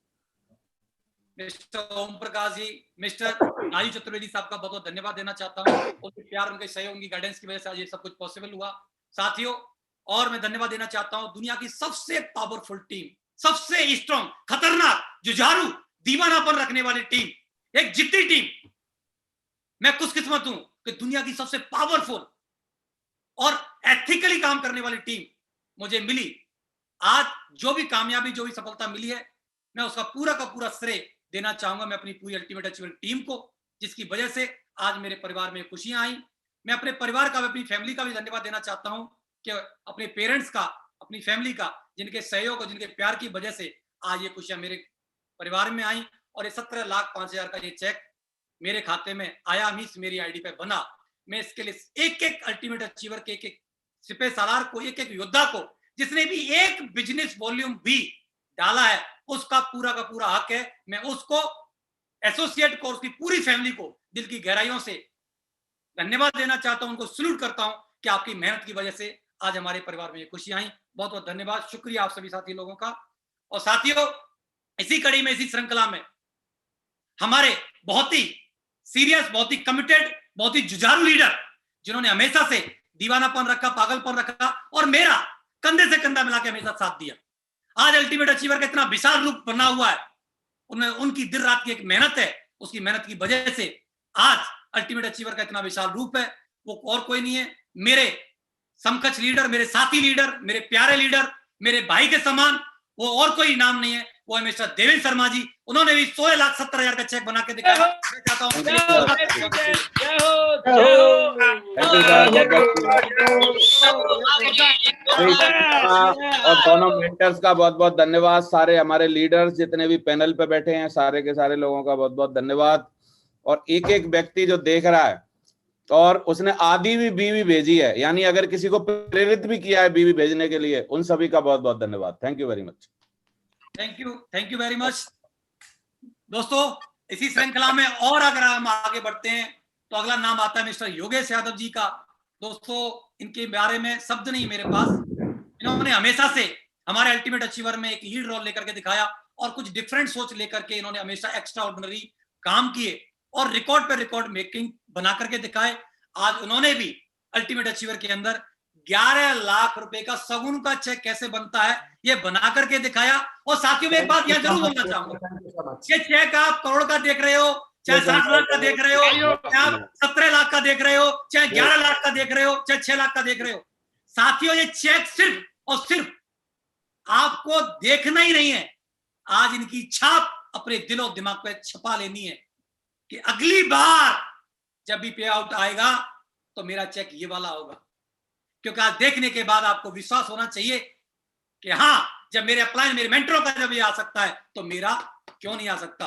[SPEAKER 5] mister Om Prakash ji, mister Raju Chaturvedi साहब का बहुत बहुत धन्यवाद देना चाहता हूं। उनके प्यार, उनके सहयोग, उनकी गाइडेंस की वजह से आज ये सब कुछ पॉसिबल हुआ। साथियों, और मैं धन्यवाद देना चाहता हूं दुनिया की सबसे पावरफुल टीम, सबसे स्ट्रॉन्ग, खतरनाक, जुझारू, दीवानापन रखने वाली टीम, एक जिद्दी टीम। मैं खुशकिस्मत हूं कि दुनिया की सबसे पावरफुल और एथिकली काम करने वाली टीम मुझे मिली। आज जो भी कामयाबी, जो भी सफलता मिली है, मैं उसका पूरा का पूरा श्रेय देना चाहूंगा मैं अपनी पूरी अल्टीमेट अचीवर टीम को, जिसकी वजह से आज मेरे परिवार में खुशियां आई। मैं अपने परिवार का, अपनी फैमिली का भी धन्यवाद देना चाहता हूं कि अपने पेरेंट्स का, अपनी फैमिली का, जिनके सहयोग और जिनके प्यार की वजह से आज ये खुशियां मेरे परिवार में आई। और ये 17,05,000 का ये चेक मेरे खाते में आया, मीन्स मेरी आईडी पे बना। मैं इसके लिए एक अल्टीमेट अचीवर के एक सिपह सालार को, एक योद्धा को, जिसने भी एक बिजनेस वॉल्यूम भी डाला है, उसका पूरा का पूरा हक है। मैं उसको, एसोसिएट को, उसकी पूरी फैमिली को दिल की गहराइयों से धन्यवाद देना चाहता हूं, उनको सल्यूट करता हूं कि आपकी मेहनत की वजह से आज हमारे परिवार में ये खुशियां आई। बहुत बहुत धन्यवाद, शुक्रिया आप सभी साथी लोगों का। और साथियों, इसी कड़ी में, इसी श्रृंखला में हमारे बहुत ही सीरियस, बहुत ही कमिटेड, बहुत ही जुझारू लीडर, जिन्होंने हमेशा से दीवानापन रखा, पागलपन रखा और मेरा कंधे से कंधा मिला के हमेशा साथ दिया। आज अल्टीमेट अचीवर का इतना विशाल रूप बना हुआ है, उनकी दिन रात की एक मेहनत है, उसकी मेहनत की वजह से आज अल्टीमेट अचीवर का इतना विशाल रूप है। वो और कोई नहीं है, मेरे समकक्ष लीडर, मेरे साथी लीडर, मेरे प्यारे लीडर, मेरे भाई के समान, वो और कोई नाम नहीं है, वो है मिस्टर देवेंद्र शर्मा जी। उन्होंने भी 16,70,000 का चेक बना के दिखाया। मैं चाहता हूं
[SPEAKER 3] और दोनों मेंटर्स का बहुत बहुत धन्यवाद। सारे हमारे लीडर्स जितने भी पैनल पे बैठे हैं, सारे के सारे लोगों का बहुत बहुत धन्यवाद। और एक एक व्यक्ति जो देख रहा है और उसने आधी भी बीवी भेजी है, यानी अगर किसी को प्रेरित भी किया है बीवी भेजने के लिए, उन सभी का बहुत बहुत धन्यवाद। Thank you very much.
[SPEAKER 5] Thank you very much. दोस्तों इसी श्रृंखला में और अगर हम आगे बढ़ते हैं तो अगला नाम आता है मिस्टर योगेश यादव जी का। दोस्तों इनके बारे में शब्द नहीं मेरे पास। इन्होंने हमेशा से हमारे अल्टीमेट अचीवर में एक लीड रोल लेकर के दिखाया और कुछ डिफरेंट सोच लेकर के इन्होंने हमेशा एक्स्ट्रा ऑर्डिनरी काम किए और रिकॉर्ड पे रिकॉर्ड मेकिंग बना करके दिखाए। आज उन्होंने भी अल्टीमेट अचीवर के अंदर 11 लाख रुपए का सगुन का चेक कैसे बनता है ये बना करके दिखाया। और साथियों में एक बात यह जरूर बोलना चाहूंगा, ये चेक आप करोड़ का देख रहे हो, चाहे 60 लाख का देख रहे हो, चाहे आप 17 लाख का देख रहे हो, चाहे 11 लाख का देख रहे हो, चाहे 6 लाख का देख रहे हो, साथियों ये चेक सिर्फ और सिर्फ आपको देखना ही नहीं है, आज इनकी छाप अपने दिलो दिमाग पे छपा लेनी है कि अगली बार जब भी पे आउट आएगा तो मेरा चेक ये वाला होगा। क्योंकि आज देखने के बाद आपको विश्वास होना चाहिए कि हाँ, जब मेरे अपलाइन मेरे मेंटरों का जब ये आ सकता है तो मेरा क्यों नहीं आ सकता।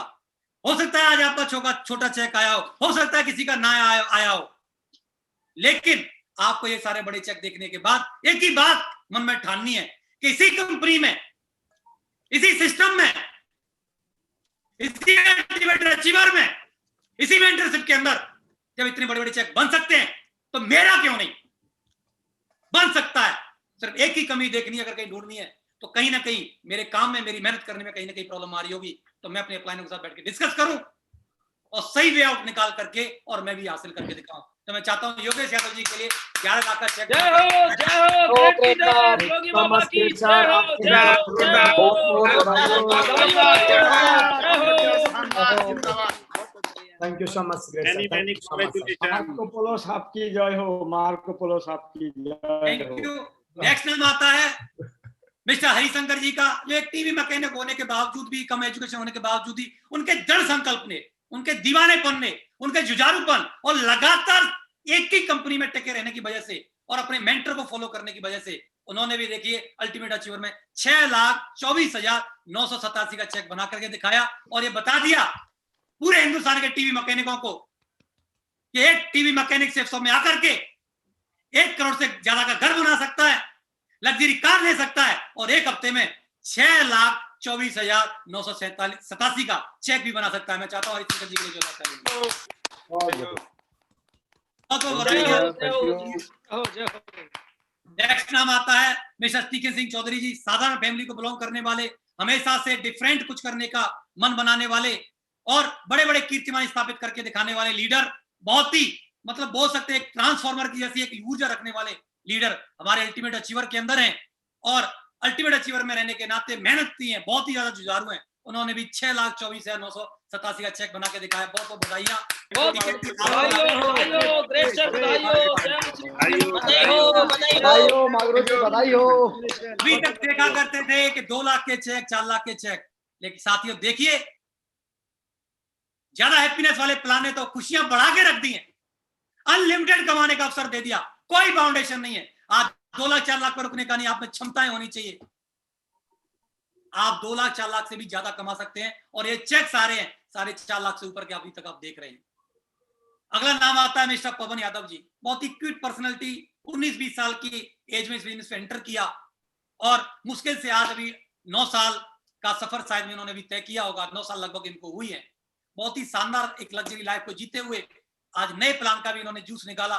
[SPEAKER 5] हो सकता है आज आपका छोटा चेक आया हो सकता है किसी का ना आया हो, लेकिन आपको ये सारे बड़े चेक देखने के बाद एक ही बात मन में ठाननी है कि इसी कंपनी में, इसी सिस्टम में, इसी अल्टीमेट अचीवर में, इसी मेंटरशिप के अंदर जब इतने बड़े बड़े चेक बन सकते हैं तो मेरा क्यों नहीं बन सकता है। सिर्फ एक ही कमी देखनी है, अगर कहीं ढूंढनी है तो कहीं ना कहीं मेरे काम में, मेरी मेहनत करने में कहीं ना कहीं प्रॉब्लम आ रही होगी, तो मैं अपने अपलाइनों के साथ बैठ के डिस्कस करूं और सही वे आउट निकाल करके और मैं भी हासिल करके दिखाऊं। तो मैं चाहता हूं योगेश यादव जी के लिए 11 लाख का चेक।
[SPEAKER 2] जय हो ग्रेट लीडर योगी बाबा की जय हो, जय हो।
[SPEAKER 6] Thank you so much great.
[SPEAKER 2] Marco Polo साहब की जय हो, मार्को पोलो साहब की जय
[SPEAKER 5] थैंक
[SPEAKER 2] हो।
[SPEAKER 5] यू। नेक्स्ट नाम आता है मिस्टर हरिशंकर जी का, जो एक टीवी मैकेनिक होने के बावजूद भी, कम एजुकेशन होने के बावजूद ही उनके दृढ़ संकल्प ने, उनके दीवानेपन ने, उनके जुझारूपन और लगातार एक ही कंपनी में टिके रहने की वजह से और अपने मेंटर को फॉलो करने की वजह से उन्होंने भी देखिए अल्टीमेट अचीवर में 6,24,987 का चेक बना करके दिखाया और ये बता दिया पूरे हिंदुस्तान के टीवी मैकेनिकों को कि एक टीवी मैकेनिक से 100 में आकर के 1 करोड़ से ज्यादा का घर बना सकता है, लग्जरी कार ले सकता है और एक हफ्ते में 6,24,987 का चेक भी बना सकता है। मैं चाहता हूँ हरिशंकर जी के लिए जो नेक्स्ट नाम आता है मिस्टर टीके सिंह चौधरी जी। साधारण फैमिली को बिलोंग करने वाले, हमेशा से डिफरेंट कुछ करने का मन बनाने वाले और बड़े बड़े कीर्तिमान स्थापित करके दिखाने वाले लीडर, बहुत ही मतलब बोल सकते हैं एक ट्रांसफार्मर की जैसी एक ऊर्जा रखने वाले लीडर हमारे अल्टीमेट अचीवर के अंदर हैं और अल्टीमेट अचीवर में रहने के नाते मेहनती हैं, बहुत ही ज्यादा जुझारू हैं। उन्होंने भी 6,24,987 का चेक बना के दिखाया। बहुत बहुत बधाइयां। अभी तक देखा करते थे कि 2 लाख के चेक, 4 लाख के चेक, लेकिन साथियों देखिए ज्यादा हैप्पीनेस वाले प्लान ने तो खुशियां बढ़ा के रख दी हैं, अनलिमिटेड कमाने का अवसर दे दिया, कोई बाउंडेशन नहीं है। आज 2 लाख 4 लाख पर रुकने का नहीं, आप में क्षमताएं होनी चाहिए। आप 2 लाख 4 लाख से भी ज्यादा कमा सकते हैं और ये चेक सारे हैं 4.5 लाख से ऊपर के अभी तक आप देख रहे हैं। अगला नाम आता है मिस्टर पवन यादव जी। बहुत ही क्विक पर्सनैलिटी, 19-20 साल की एज में इस बिजनेस में एंटर किया और मुश्किल से आज अभी 9 साल का सफर शायद में इन्होंने भी तय किया होगा। 9 साल लगभग इनको हुई है। बहुत ही शानदार एक लग्जरी लाइफ को जीते हुए आज नए प्लान का भी इन्होंने जूस निकाला।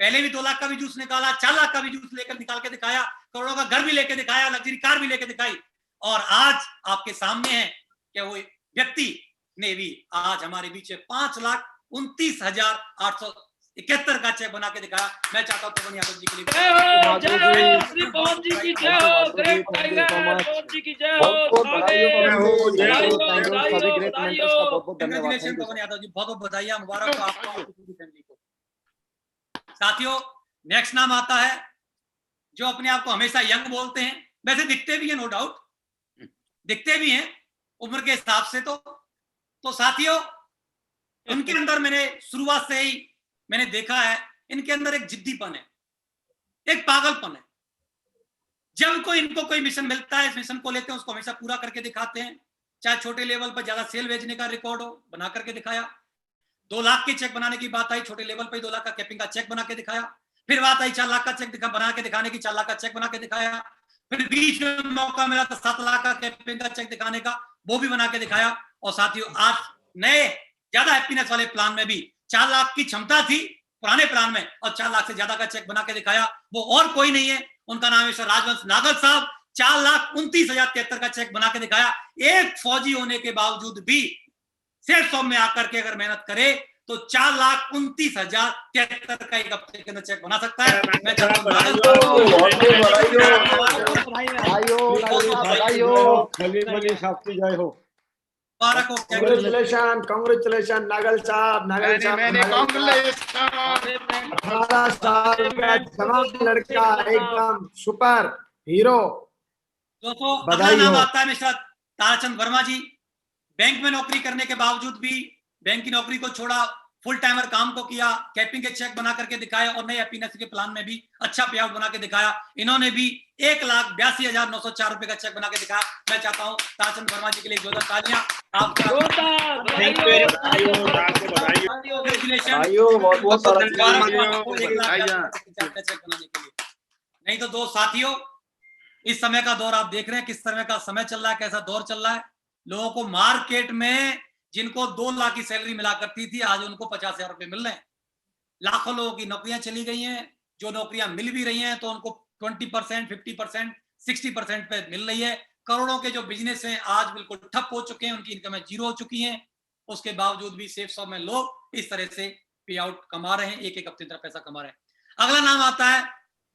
[SPEAKER 5] पहले भी 2 लाख का भी जूस निकाला, 4 लाख का भी जूस लेकर निकाल के दिखाया, करोड़ों का घर भी लेके दिखाया, लग्जरी कार भी लेके दिखाई और आज आपके सामने है कि वो व्यक्ति ने भी आज हमारे बीच 5,29,871 का चेक बना के दिखाया। मैं चाहता हूँ पवन यादव जी के लिए कंग्रेचुलेशन पवन यादव जी, बहुत बहुत बधाइयां, मुबारक हो आपको, पूरी फैमिली को। साथियों नेक्स्ट नाम आता है जो अपने आप को हमेशा यंग बोलते हैं, वैसे दिखते भी हैं, नो डाउट दिखते भी हैं उम्र के हिसाब से। तो साथियों इनके अंदर मैंने शुरुआत से ही मैंने देखा है, इनके अंदर एक जिद्दीपन है, एक पागलपन है। जब इनको कोई मिशन मिलता है, इस मिशन को लेते हैं, उसको हमेशा पूरा करके दिखाते हैं। चाहे छोटे लेवल पर ज्यादा सेल भेजने का रिकॉर्ड हो, बना करके दिखाया। 2 लाख के चेक बनाने की बात आई, छोटे लेवल पर 2 लाख का कैपिंग का चेक बना के दिखाया। फिर बात आई 4 लाख का चेक बना के दिखाने की, 4 लाख का चेक बना के दिखाया। फिर बीच में मौका मिला तो 7 लाख का कैपिंग का चेक दिखाने का, वो भी बना के दिखाया। और साथियों आज नए ज्यादा हैप्पीनेस वाले प्लान में भी 4 लाख की क्षमता थी पुराने प्लान में, और 4 लाख से ज्यादा का चेक बना के दिखाया। वो और कोई नहीं है, उनका नाम है मिस्टर राजवंश नागल साहब। 4,29,073 का चेक बना के दिखाया। एक फौजी होने के बावजूद भी सेफ सॉम में आकर के अगर मेहनत करे तो 4,29,073 का एक हफ्ते के अंदर चेक बना सकता है। मैं चाहता हूं
[SPEAKER 6] कांग्रेचुलेशन नागल साहब, नागल साहब 18 साल का जवान लड़का, एकदम सुपर हीरो।
[SPEAKER 5] दोस्तों अगला नाम आता है मिस्टर ताराचंद वर्मा जी। बैंक में नौकरी करने के बावजूद भी बैंक की नौकरी को छोड़ा, फुल टाइमर काम को किया, कैपिंग के चेक बना करके दिखाया और नए हैप्पीनेस के प्लान में भी अच्छा पे आउट बना के दिखाया। इन्होंने भी 1,82,904 रुपए का चेक बना के दिखाया। मैं चाहता हूं ताराचंद वर्मा जी के लिए जोरदार तालियां। नहीं तो दो साथियों, इस समय का दौर आप देख रहे हैं, किस तरह का समय चल रहा है, कैसा दौर चल रहा है। लोगों को मार्केट में जिनको 2 लाख की सैलरी मिला करती थी, आज उनको 50,000 रुपए मिल रहे हैं। लाखों लोगों की नौकरियां चली गई हैं, जो नौकरियां मिल भी रही हैं तो उनको 20%, 50%, 60% पे मिल रही है। करोड़ों के जो बिजनेस हैं आज बिल्कुल ठप हो चुके हैं, उनकी इनकमें जीरो हो चुकी हैं। उसके बावजूद भी सेफ सॉम में लोग इस तरह से पे आउट कमा रहे हैं, एक एक हफ्ते तरह पैसा कमा रहे हैं। अगला नाम आता है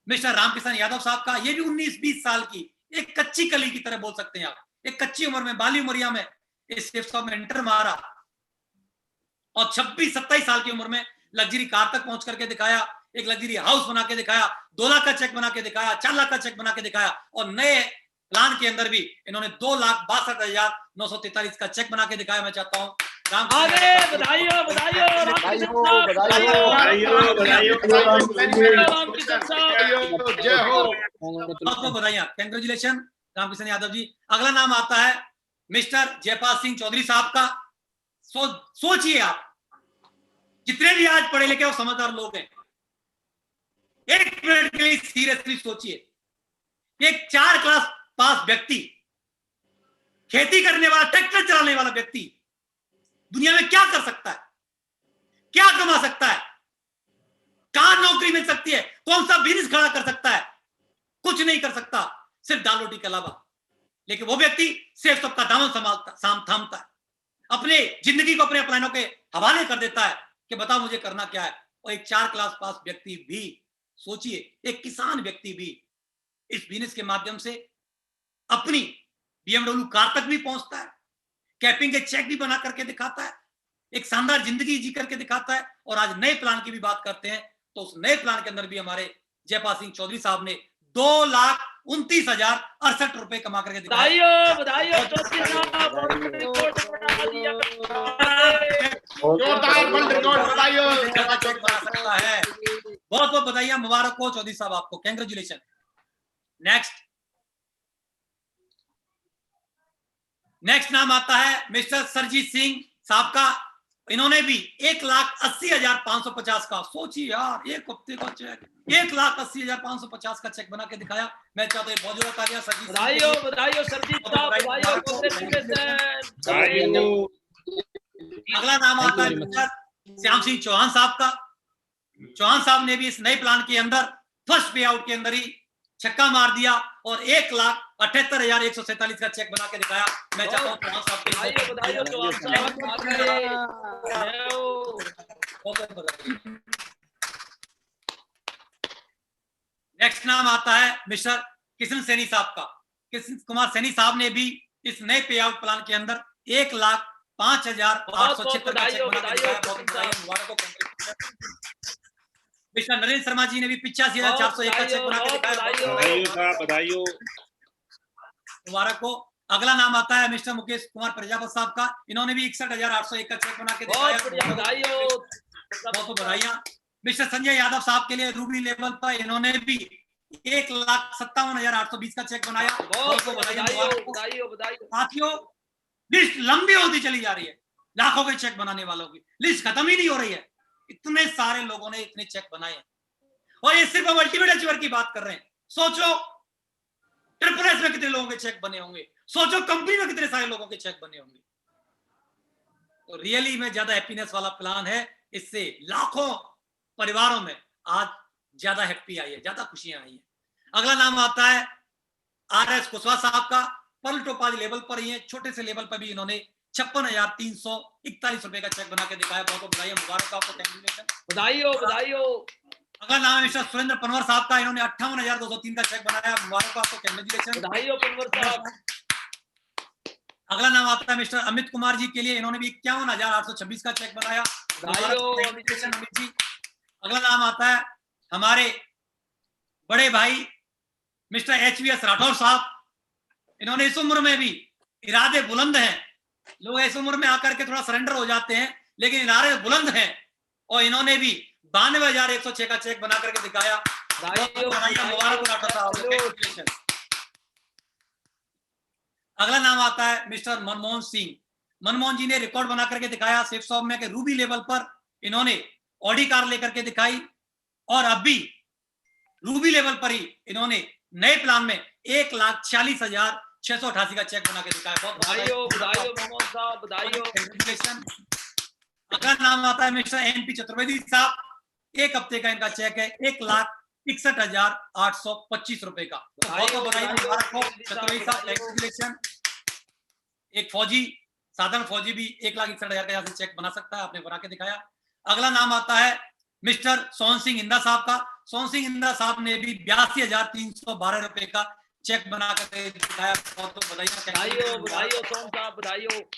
[SPEAKER 5] मिस्टर रामकिशन यादव साहब का। ये भी 19-20 साल की एक कच्ची कली की तरह बोल सकते हैं आप। एक कच्ची उम्र में, बाली उमरिया में इस सेफ सॉम में एंटर मारा और 26-27 साल की उम्र में लग्जरी कार तक पहुंच करके दिखाया, एक लग्जरी हाउस बना के दिखाया, 2 लाख का चेक बना के दिखाया, 4 लाख का चेक बना के दिखाया और नए प्लान के अंदर भी इन्होंने 2,62,943 का चेक बना के दिखाया। मैं चाहता हूं बधाइयां, कंग्रेचुलेशन रामकिशन यादव जी। अगला नाम आता है मिस्टर जयपाल सिंह चौधरी साहब का। सोचिए आप, जितने भी आज पढ़े लिखे और समझदार लोग हैं, एक मिनट के लिए सीरियसली सोचिए, एक 4 क्लास पास व्यक्ति, खेती करने वाला, ट्रैक्टर चलाने वाला व्यक्ति दुनिया में क्या कर सकता है, क्या कमा सकता है, कहां नौकरी मिल सकती है, कौन सा बिजनेस खड़ा कर सकता है? कुछ नहीं कर सकता, सिर्फ दाल रोटी के अलावा। लेकिन वो व्यक्ति सिर्फ सबका दामन थामता है, अपने जिंदगी को अपने प्लानों के हवाले कर देता है कि बताओ मुझे करना क्या है। और एक 4 क्लास पास व्यक्ति भी, सोचिए, एक किसान व्यक्ति भी इस बिजनेस के माध्यम से अपनी BMW कार तक भी पहुंचता है, कैपिंग के चेक भी बना करके दिखाता है, एक शानदार जिंदगी जी करके दिखाता है। और आज नए प्लान की भी बात करते हैं तो उस नए प्लान के अंदर भी हमारे जयपाल सिंह चौधरी साहब ने 2,29,068 रुपए कमा करके दिखाया। बहुत बहुत बधाइयां, मुबारक हो चौधरी साहब आपको, कंग्रेचुलेशन। नेक्स्ट नाम आता है मिस्टर सरजीत सिंह साहब का। इन्होंने भी 1,80,550 का, सोचिए यार, एक हफ्ते का चेक 1,80,550 का चेक बना के दिखाया। मैं चाहता हूँ बहुत जोर तालियां सरजीत साहब। अगला नाम आता है मिस्टर श्याम सिंह चौहान साहब का। चौहान साहब ने भी इस नए प्लान के अंदर फर्स्ट पे आउट के अंदर ही छक्का मार दिया और 1,78,147 का चेक बना के दिखाया। मैं चाहता हूँ चौहान साहब के नेक्स्ट नाम आता है मिस्टर किशन सैनी साहब का। किशन कुमार सैनी साहब ने भी इस नए पे आउट प्लान के अंदर 1,05,876 का चेक बना के दिखाया। मिस्टर नरेंद्र शर्मा जी ने भी 85,401 का चेक बना के दिखाया। मुबारक हो। अगला नाम आता है मिस्टर मुकेश कुमार प्रजापत साहब का। इन्होंने भी 61,801 का चेक बना के दिखाया। बहुत बधाइयां। मिस्टर संजय यादव साहब के लिए रूबी लेवल पर इन्होंने भी 1,57,820 का चेक बनाया। बहुत बधाइयां। साथियों, लिस्ट लंबी होती चली जा रही है, लाखों के चेक बनाने वालों की लिस्ट खत्म ही नहीं हो रही है। इतने सारे लोगों ने इतने चेक बनाए और ये सिर्फ हम अल्टीमेट अचीवर की बात कर रहे हैं। सोचो ट्रिपल एस में कितने लोगों के चेक बने होंगे, सोचो कंपनी में कितने सारे लोगों के चेक बने होंगे। तो रियली में ज्यादा हैप्पीनेस वाला प्लान है। इससे लाखों परिवारों में आज ज्यादा हैप्पी आई है, ज्यादा खुशियां आई है। अगला नाम आता है RS कुशवाहा साहब का। पर्ल टोपाज लेवल पर ही है, छोटे से लेवल पर भी इन्होंने 56,341 रुपए का चेक बना के दिखाया। बहुत बहुत बधाई, मुबारक आपको, कांग्रेचुलेशन,
[SPEAKER 2] बधाई हो, बधाई हो।
[SPEAKER 5] अगला नाम है मिस्टर सुरेंद्र पनवर साहब का। इन्होंने 58,203 का चेक बनाया, मुबारक आपको, कांग्रेचुलेशन,
[SPEAKER 2] बधाई हो पनवर साहब।
[SPEAKER 5] अगला नाम आता है मिस्टर अमित कुमार जी के लिए। इन्होंने भी 51,826 का चेक बनाया,
[SPEAKER 2] बधाई हो
[SPEAKER 5] अमित जी। अगला नाम आता है हमारे बड़े भाई मिस्टर HVS राठौर साहब। इन्होंने इस उम्र में भी, इरादे बुलंद हैं, लोग इस उम्र में आकर के थोड़ा सरेंडर हो जाते हैं, लेकिन इरादे बुलंद हैं, और इन्होंने भी 92,106 का चेक बना करके दिखाया। मुबारक राठौर साहब। अगला नाम आता है मिस्टर मनमोहन सिंह। मनमोहन जी ने रिकॉर्ड बना करके दिखाया सेफ शॉप में कि रूबी लेवल पर इन्होंने ऑडी कार लेकर के दिखाई, और अब भी रूबी लेवल पर ही इन्होंने नए प्लान में 1,46,688 का चेक बना के दिखाया। बहुत
[SPEAKER 2] बधाई हो मनमोहन साहब, बधाई हो।
[SPEAKER 5] अगला नाम आता है मिस्टर NP चतुर्वेदी साहब। एक हफ्ते का इनका चेक है 1,61,825 रुपए का। बहुत बहुत बधाई, मुबारक हो चतुर्वेदी साहब। एक फौजी, साधारण फौजी भी 1,61,000 का यहाँ से चेक बना सकता है, आपने बना के दिखाया। अगला नाम आता है मिस्टर सोहन सिंह इंदा साहब का। सोहन सिंह इंदा साहब ने भी 82,312 रुपए का चेक बना कर दिखाया। बहुत बहुत बधाई हो,
[SPEAKER 2] बधाई हो सोहन साहब, बधाई हो।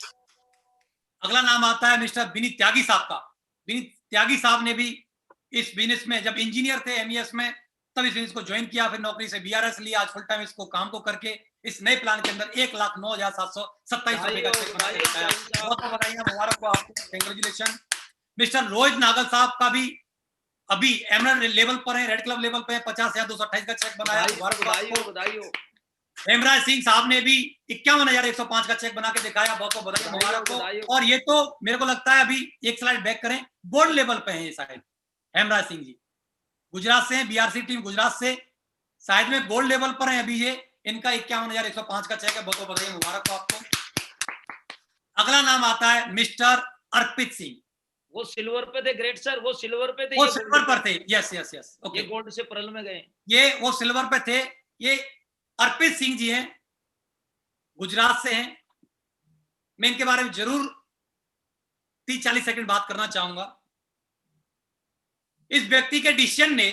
[SPEAKER 5] अगला नाम आता है मिस्टर विनीत त्यागी साहब का। विनीत त्यागी साहब ने भी इस बिजनेस में, जब इंजीनियर थे MES में, तब इस बिजनेस को ज्वाइन किया, फिर नौकरी से BRS लिया, आज फुल टाइम इसको काम को करके इस नए प्लान के अंदर 1,09,727 रुपए का चेक बना के दिखाया। बहुत बहुत बधाइयां, मुबारक हो आपको, कांग्रेचुलेशन। मिस्टर रोहित नागल साहब का भी अभी एमरल्ड लेवल पर है, रेड क्लब लेवल पे 50,228 का चेक बनाया।
[SPEAKER 2] बधाई हो।
[SPEAKER 5] हेमराज सिंह साहब ने भी 51,105 का चेक बना के दिखाया। बहुत बहुत बधाई, मुबारक हो। और ये तो मेरे को लगता है, अभी एक स्लाइड बैक करें, गोल्ड लेवल पे है ये शायद हेमराज सिंह जी, गुजरात से, BRC टीम गुजरात से, शायद में गोल्ड लेवल पर है अभी ये। इनका 51,105 का चेक है। बहुत बहुत बधाई, मुबारक हो आपको। अगला नाम आता है मिस्टर अर्पित सिंह।
[SPEAKER 2] वो सिल्वर पे थे, ग्रेट सर, वो सिल्वर पे थे,
[SPEAKER 5] वो सिल्वर पर थे। Yes yes yes, okay.
[SPEAKER 2] ये गोल्ड से पर्ल में गए,
[SPEAKER 5] ये वो सिल्वर पे थे। ये अर्पित सिंह जी हैं, गुजरात से हैं। मैं इनके बारे में जरूर 30-40 सेकंड बात करना चाहूंगा। इस व्यक्ति के डिसीजन ने,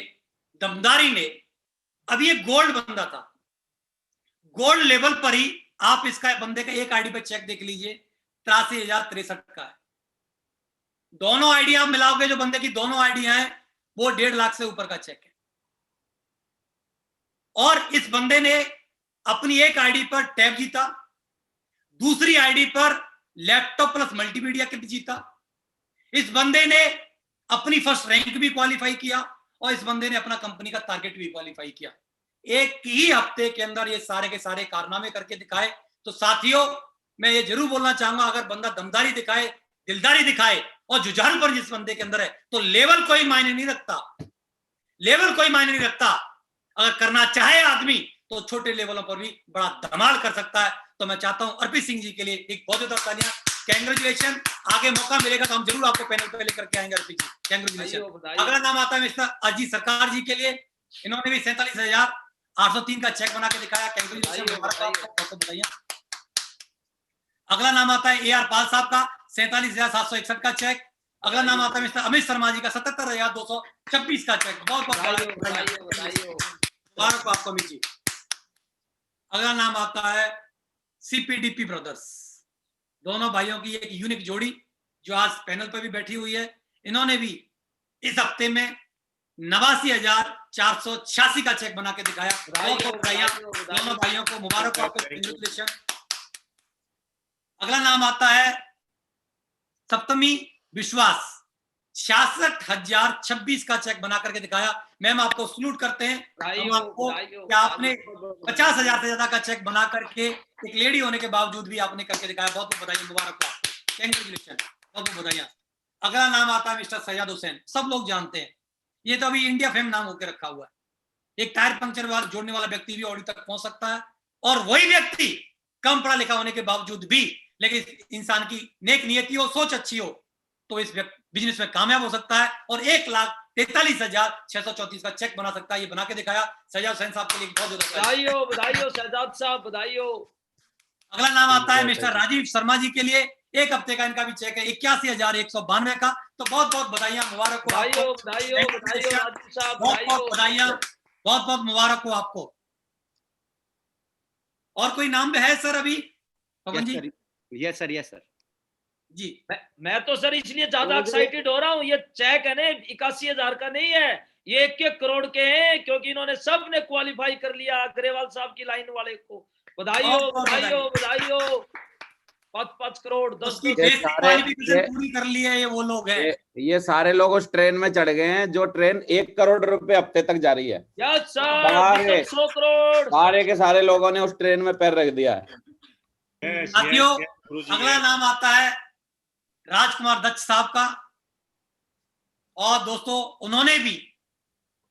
[SPEAKER 5] दमदारी ने, अब ये गोल्ड बंदा था, गोल्ड लेवल पर ही आप इसका बंदे का एक आईडी पे चेक देख लीजिए, 83,063 का है। दोनों आईडी आप मिलाओगे, जो बंदे की दोनों आईडी हैं, वो 1.5 लाख से ऊपर का चेक है। और इस बंदे ने अपनी एक आईडी पर टैब जीता, दूसरी आईडी पर लैपटॉप प्लस मल्टीमीडिया किट जीता। इस बंदे ने अपनी फर्स्ट रैंक भी क्वालिफाई किया, और इस बंदे ने अपना कंपनी का टारगेट भी क्वालिफाई किया। एक ही हफ्ते के अंदर ये सारे के सारे कारनामे करके दिखाए। तो साथियों, मैं ये जरूर बोलना चाहूंगा, अगर बंदा दमदारी दिखाए, दिलदारी दिखाए और जुझारूपन जिस बंदे के अंदर है, तो लेवल कोई मायने नहीं रखता, लेवल कोई मायने नहीं रखता। अगर करना चाहे आदमी तो छोटे लेवलों पर भी बड़ा धमाल कर सकता है। तो मैं चाहता हूं अर्पित सिंह जी के लिए एक बहुत बहुत तालियां, कांग्रेचुलेशन। आगे मौका मिलेगा तो हम जरूर आपको पैनल पे लेकर के आएंगे अर्पित जी, कांग्रेचुलेशन। अगला नाम आता है मिस्टर अजीत सरकार जी के लिए। इन्होंने भी 47,803 का चेक बना के दिखाया, कांग्रेचुलेशन, बहुत बधाइयां। अगला नाम आता है AR पाल साहब का, 47,761 का चेक। अगला नाम आता है मिस्टर अमित शर्मा जी का, 77,226 का चेक। बहुत बहुत मुबारक आपको अमित जी। अगला नाम आता है CPDP ब्रदर्स। दोनों भाइयों की एक यूनिक जोड़ी जो आज पैनल पर भी बैठी हुई है। इन्होंने भी इस हफ्ते में 89,486 का चेक बना के दिखाया। बहुत बहुत बधाइयां दोनों भाइयों को, मुबारक हो आपको, कांग्रेचुलेशन। अगला नाम आता है सप्तमी विश्वास, 66,026 का चेक बना करके दिखाया। मैम आपको सलूट करते हैं, आपको कि आपने 50,000 से ज्यादा का चेक बना करके, एक लेडी होने के बावजूद भी आपने करके दिखाया। बहुत बहुत बधाई, मुबारक हो आपको, कांग्रेचुलेशन, बहुत बहुत बधाइयां। अगला नाम आता है मिस्टर सैयद हुसैन। सब लोग जानते हैं, ये तो अभी इंडिया फेम नाम होकर रखा हुआ है। एक टायर पंक्चर वाला जोड़ने वाला व्यक्ति भी ऑडी तक पहुंच सकता है, और वही व्यक्ति कम पढ़ा लिखा होने के बावजूद भी लेकिन इंसान की नेक नियति हो, सोच अच्छी हो, तो इस बिजनेस में कामयाब हो सकता है और 1,43,634 का चेक बना सकता है। ये बना के दिखाया। शहजाद हुसैन साहब के लिए बहुत बहुत
[SPEAKER 2] बधाइयों, बधाइयों शहजाद साहब, बधाइयों।
[SPEAKER 5] अगला नाम आता है मिस्टर राजीव शर्मा जी के लिए। 1 हफ्ते का इनका भी चेक है 81,192 का। तो बहुत बहुत बधाइयां, मुबारक हो आपको।
[SPEAKER 2] बधाइयों, बधाइयों राजीव साहब,
[SPEAKER 5] बहुत बहुत बधाइयां, बहुत बहुत मुबारक हो आपको। और कोई नाम है सर अभी पवन जी?
[SPEAKER 4] यस सर, यस सर
[SPEAKER 5] जी।
[SPEAKER 2] मैं तो सर इसलिए ज्यादा एक्साइटेड हो रहा हूँ, ये चेक है ना 81,000 का नहीं है, ये 1 करोड़ के हैं, क्योंकि इन्होंने सब ने क्वालिफाई कर लिया अग्रवाल साहब की लाइन वाले को। बधाइयों, बधाइयों, बधाइयों। 5-5 करोड़, 10-10
[SPEAKER 5] क्वालिफिकेशन पूरी कर ली है ये वो लोग हैं।
[SPEAKER 3] ये सारे लोग उस ट्रेन में चढ़ गए हैं जो ट्रेन 1 करोड़ रुपए हफ्ते तक जा रही है।
[SPEAKER 2] Yes sir, 100 crore.
[SPEAKER 3] सारे के सारे लोगों ने उस ट्रेन में पैर रख दिया है।
[SPEAKER 5] साथियों, अगला नाम आता है राजकुमार दत्त साहब का। और दोस्तों, उन्होंने भी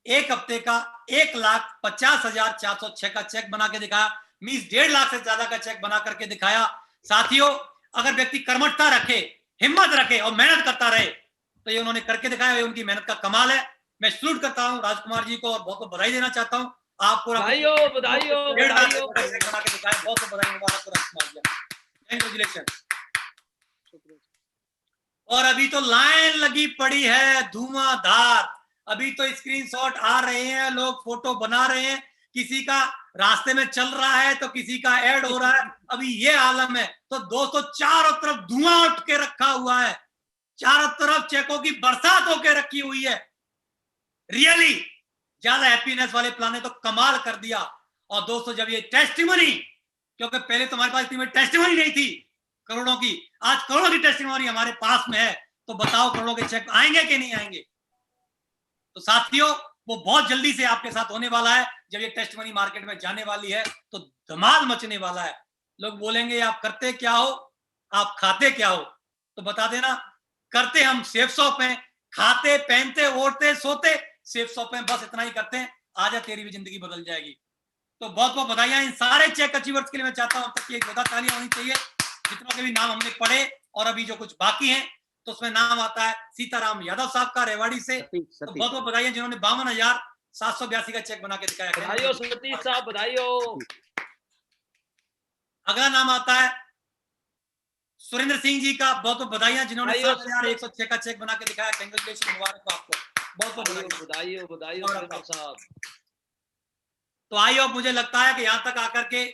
[SPEAKER 5] 1 हफ्ते का 1,50,406 का चेक बना के दिखाया। मींस 1.5 लाख से ज्यादा का चेक बना करके दिखाया। साथियों, अगर व्यक्ति कर्मठता रखे, हिम्मत रखे और मेहनत करता रहे, तो ये उन्होंने करके दिखाया। ये उनकी मेहनत का कमाल है। मैं सैल्यूट करता हूं राजकुमार जी को और बहुत बहुत बधाई देना चाहता हूं आपको।
[SPEAKER 2] बधाइयों, बधाइयों, बधाइयों।
[SPEAKER 5] बना के दिखाया, बहुत बहुत बधाई, मुबारक हो राजकुमार जी, कांग्रेचुलेशन। और अभी तो लाइन लगी पड़ी है धुआंधार। अभी तो स्क्रीनशॉट आ रहे हैं, लोग फोटो बना रहे हैं, किसी का रास्ते में चल रहा है तो किसी का ऐड हो रहा है। अभी ये आलम है। तो दोस्तों, चारों तरफ धुआं उठ के रखा हुआ है, चारों तरफ चेकों की बरसात होके रखी हुई है। रियली ज्यादा हैप्पीनेस वाले प्लान ने तो कमाल कर दिया। और दोस्तों, जब ये टेस्टिमनी, क्योंकि पहले तो हमारे पास इतनी टेस्टिमनी नहीं थी करोड़ों की, आज करोड़ों की टेस्टिमनी हमारे पास में है। तो बताओ करोड़ों के चेक आएंगे कि नहीं आएंगे? तो साथियों, वो बहुत जल्दी से आपके साथ होने वाला है। जब ये टेस्टिमनी मार्केट में जाने वाली है तो धमाल मचने वाला है। लोग बोलेंगे आप करते क्या हो, आप खाते क्या हो? तो बता देना, करते हम सेफ शॉप हैं, खाते पहनते ओढ़ते सोते सेफ शॉप हैं, बस इतना ही करते हैं। आजा तेरी भी जिंदगी बदल जाएगी। तो बहुत बहुत बधाइयां इन सारे चेक अचीवर्स के लिए। मैं चाहता हूं अब तक की एक जोरदार तालियां होनी चाहिए। जितनों के भी नाम हमने पढ़े और अभी जो कुछ बाकी हैं, तो उसमें नाम आता है सीताराम यादव साहब का, रेवाड़ी से। तो बहुत बहुत बधाइयां जिन्होंने 52,782 का चेक बना के दिखाया।
[SPEAKER 2] बधाइयों सतीश साहब, बधाइयों।
[SPEAKER 5] अगला नाम आता है सुरेंद्र सिंह जी का। बहुत बहुत बधाइयां जिन्होंने 7,106 का चेक बना के दिखाया। कांग्रेचुलेशन, मुबारक हो आपको, बहुत बहुत
[SPEAKER 2] बधाइयों, बधाइयों सुरेंद्र साहब।
[SPEAKER 5] तो आइए, अब मुझे लगता है कि यहां तक आकर के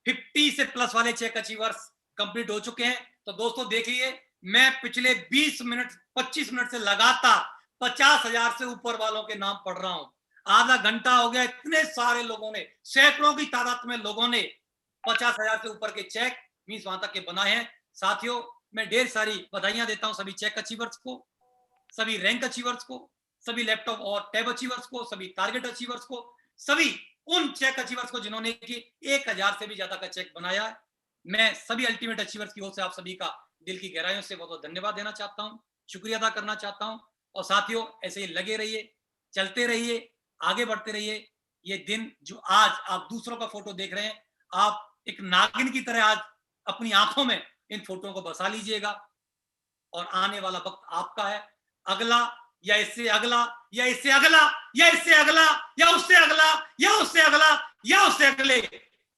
[SPEAKER 5] 50 से प्लस वाले चेक अचीवर्स कंप्लीट हो चुके हैं। तो दोस्तों देखिए, मैं पिछले 20 मिनट 25 मिनट से लगातार 50,000 से ऊपर वालों के नाम पढ़ रहा हूं। आधा घंटा हो गया, इतने सारे लोगों ने, सैकड़ों की तादाद में लोगों ने 50,000 से ऊपर के चेक मींस वहां तक के बनाए हैं। साथियों, मैं ढेर सारी बधाइयां देता हूं सभी चेक अचीवर्स को, सभी रैंक अचीवर्स को, सभी लैपटॉप और टैब अचीवर्स को, सभी टारगेट अचीवर्स को, सभी उन चेक अचीवर्स को जिन्होंने कि 1,000 से भी ज्यादा का चेक बनाया है। मैं सभी अल्टीमेट अचीवर्स की ओर से आप सभी का दिल की गहराइयों से बहुत बहुत धन्यवाद देना चाहता हूं, शुक्रिया अदा करना चाहता हूं। और साथियों, ऐसे ही लगे रहिए, चलते रहिए, आगे बढ़ते रहिए। ये दिन जो आज आप दूसरों का फोटो देख रहे हैं, आप एक नागिन की तरह आज अपनी आंखों में इन फोटो को बसा लीजिएगा। और आने वाला वक्त आपका है। अगला या इससे अगला या इससे अगला या इससे अगला या उससे अगला या उससे अगला या उससे अगले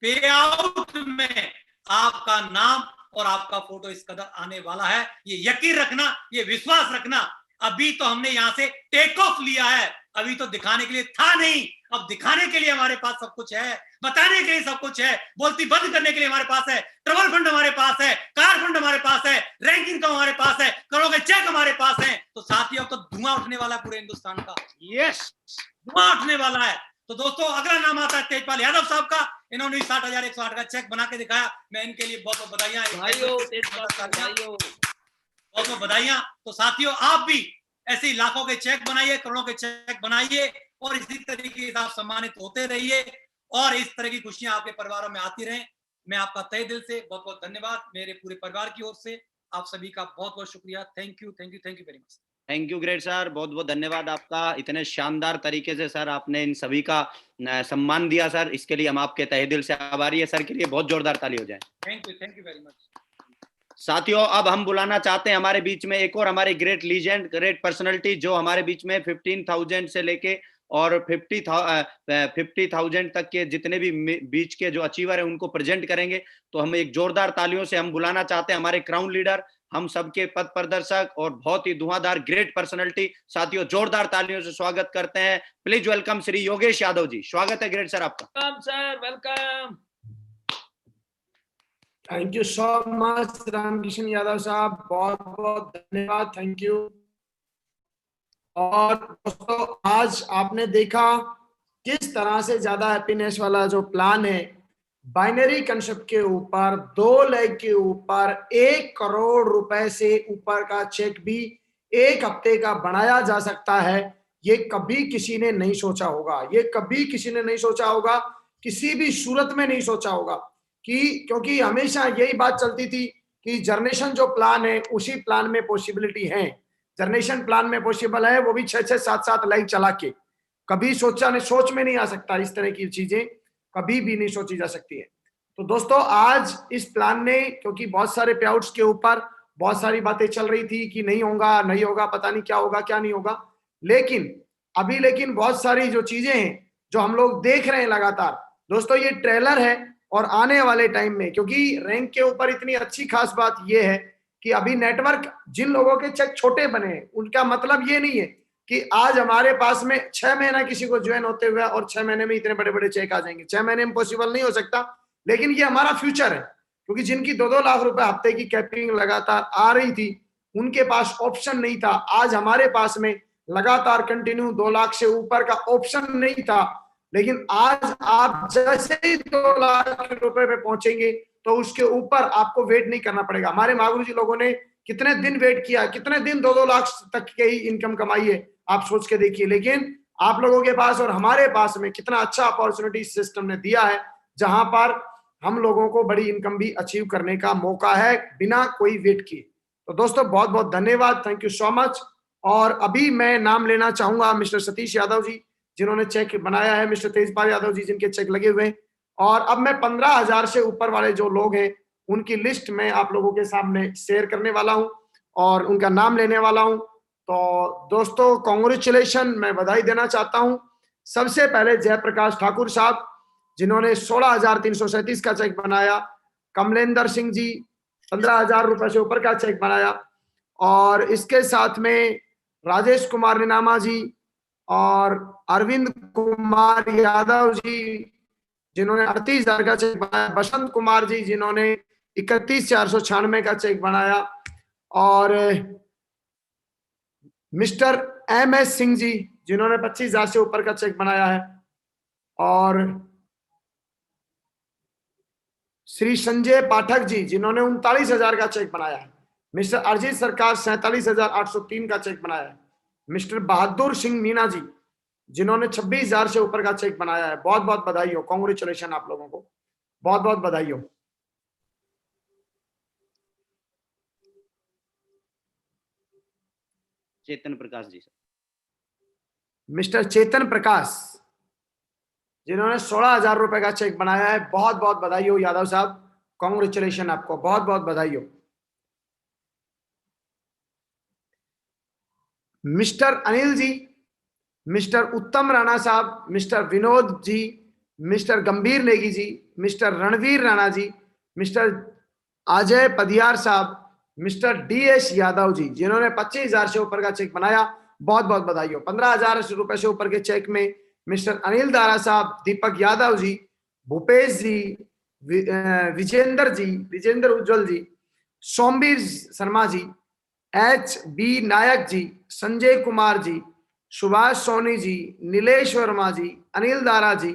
[SPEAKER 5] पे आउट में आपका नाम और आपका फोटो इस कदर आने वाला है। ये यकीन रखना, ये विश्वास रखना। अभी तो हमने यहां से टेक ऑफ लिया है, अभी तो दिखाने के लिए था नहीं, अब दिखाने के लिए हमारे पास सब कुछ है, बताने के लिए सब कुछ है, बोलती बंद करने के लिए हमारे पास है, ट्रबल फंड हमारे पास है, कार फंड हमारे पास है, रैंकिंग का हमारे पास है, करोड़ों के चेक हमारे पास है। तो साथियों, तो धुआं उठने वाला है पूरे हिंदुस्तान का। यस, धुआं उठने वाला है। तो दोस्तों, अगला नाम आता है तेजपाल यादव साहब का। इन्होंने 60,108 का चेक बना के दिखाया। मैं इनके लिए बहुत बहुत बधाइयां, बहुत बहुत बधाइयां। तो साथियों, आप भी ऐसे ही लाखों के चेक बनाइए, करोड़ों के चेक बनाइए और इसी तरीके से आप सम्मानित होते रहिए और इस तरह की खुशियां आपके परिवारों में आती रहें। मैं आपका तहे दिल से बहुत बहुत धन्यवाद, मेरे पूरे परिवार की ओर से आप सभी का बहुत बहुत शुक्रिया। Thank you, thank you, thank you very much.
[SPEAKER 4] Thank you great sir, बहुत बहुत धन्यवाद आपका। इतने शानदार तरीके से सर आपने इन सभी का सम्मान दिया सर, इसके लिए हम आपके तहे दिल से आभारी है। सर के लिए बहुत जोरदार ताली हो जाए।
[SPEAKER 5] Thank you very much.
[SPEAKER 4] साथियों अब हम बुलाना चाहते हैं हमारे बीच में एक और हमारे ग्रेट लीजेंड, ग्रेट पर्सनालिटी जो हमारे बीच में 15,000 से लेके और 50,000 तक के जितने भी बीच के जो अचीवर है उनको प्रेजेंट करेंगे। तो हम एक जोरदार तालियों से हम बुलाना चाहते हैं हमारे क्राउन लीडर, हम सबके पथ प्रदर्शक और बहुत ही धुआंधार ग्रेट पर्सनालिटी। साथियों जोरदार तालियों से स्वागत करते हैं। Please welcome Shri Yogesh Yadav ji. स्वागत है ग्रेट सर आपका।
[SPEAKER 2] Welcome sir, welcome.
[SPEAKER 6] Thank you so much Ramkishan Yadav साहब, बहुत बहुत धन्यवाद, थैंक यू। और दोस्तों आज आपने देखा किस तरह से ज्यादा हैप्पीनेस वाला जो प्लान है, बाइनरी कंसेप्ट के ऊपर 2 लाख के ऊपर 1 करोड़ रुपए से ऊपर का चेक भी 1 हफ्ते का बनाया जा सकता है। ये कभी किसी ने नहीं सोचा होगा, ये कभी किसी ने नहीं सोचा होगा, किसी भी सूरत में नहीं सोचा होगा क्योंकि हमेशा यही बात चलती थी कि जनरेशन जो प्लान है उसी प्लान में पॉसिबिलिटी है। जनरेशन प्लान में पॉसिबल है, वो भी 6-6, 7-7 लाख चला के। कभी सोच में नहीं आ सकता, इस तरह की चीजें कभी भी नहीं सोची जा सकती है। तो दोस्तों आज इस प्लान ने, क्योंकि बहुत सारे पे आउट्स के ऊपर बहुत सारी बातें चल रही थी कि नहीं होगा, पता नहीं क्या होगा क्या नहीं होगा, लेकिन बहुत सारी जो चीजें हैं जो हम लोग देख रहे हैं लगातार। दोस्तों ये ट्रेलर है और आने वाले टाइम में, क्योंकि रैंक के ऊपर इतनी अच्छी खास बात ये है कि अभी नेटवर्क, जिन लोगों के चेक छोटे बने हैं उनका मतलब ये नहीं है कि आज हमारे पास में 6 महीना किसी को ज्वाइन होते हुए और 6 महीने में इतने बड़े बड़े चेक आ जाएंगे। 6 महीने में पॉसिबल नहीं हो सकता, लेकिन ये हमारा फ्यूचर है। क्योंकि जिनकी 2-2 लाख रुपए हफ्ते की कैपिंग लगातार आ रही थी उनके पास ऑप्शन नहीं था। आज हमारे पास में लगातार कंटिन्यू 2 लाख से ऊपर का ऑप्शन नहीं था, लेकिन आज आप जैसे ही 2 लाख रुपए पे पहुंचेंगे तो उसके ऊपर आपको वेट नहीं करना पड़ेगा। हमारे मागरू जी लोगों ने कितने दिन वेट किया, कितने दिन 2-2 लाख तक के ही इनकम कमाई है, आप सोच के देखिए। लेकिन आप लोगों के पास और हमारे पास में कितना अच्छा अपॉर्चुनिटी सिस्टम ने दिया है, जहां पर हम लोगों को बड़ी इनकम भी अचीव करने का मौका है बिना कोई वेट किए। तो दोस्तों बहुत बहुत धन्यवाद, थैंक यू सो मच। और अभी मैं नाम लेना चाहूंगा मिस्टर सतीश यादव जी जिन्होंने चेक बनाया है, मिस्टर तेजपाल यादव जी जिनके चेक लगे हुए हैं। और अब मैं 15,000 से ऊपर वाले जो लोग हैं उनकी लिस्ट में आप लोगों के सामने शेयर करने वाला हूं और उनका नाम लेने वाला हूं। तो दोस्तों कांग्रेचुलेशन, मैं बधाई देना चाहता हूं सबसे पहले जयप्रकाश ठाकुर साहब जिन्होंने 16,337 का चेक बनाया, कमलेंद्र सिंह जी 15,000 रुपए से ऊपर का चेक बनाया, और इसके साथ में राजेश कुमार निनामा जी और अरविंद कुमार यादव जी जिन्होंने 38,000 का चेक बनाया, बसंत कुमार जी जिन्होंने 31,496 का चेक बनाया, और मिस्टर MS सिंह जी जिन्होंने 25,000 से ऊपर का चेक बनाया है, और श्री संजय पाठक जी जिन्होंने 39,000 का चेक बनाया है, मिस्टर अरजीत सरकार 47,803 का चेक बनाया है, मिस्टर बहादुर सिंह मीना जी जिन्होंने 26,000 से ऊपर का चेक बनाया है। बहुत बहुत बधाई हो, कांग्रेचुलेशन आप लोगों को, बहुत बहुत बधाई हो।
[SPEAKER 4] चेतन प्रकाश जी सर,
[SPEAKER 6] मिस्टर चेतन प्रकाश जिन्होंने 16,000 रुपए का चेक बनाया है, बहुत बहुत बधाई हो यादव साहब, कांग्रेचुलेशन आपको, बहुत बहुत बधाई हो। मिस्टर अनिल जी, मिस्टर उत्तम राणा साहब, मिस्टर विनोद जी, मिस्टर गंभीर नेगी जी, मिस्टर रणवीर राणा जी, मिस्टर अजय पदियार साहब, मिस्टर DS यादव जी जिन्होंने 25,000 से ऊपर का चेक बनाया, बहुत बहुत बधाई हो। 15,000 रुपए से ऊपर के चेक में मिस्टर अनिल दारा साहब, दीपक यादव जी, भूपेश जी, विजेंद्र उज्जवल जी, सोमवीर शर्मा जी, HB नायक जी, संजय कुमार जी, सुभाष सोनी जी, नीलेश वर्मा जी, अनिल दारा जी,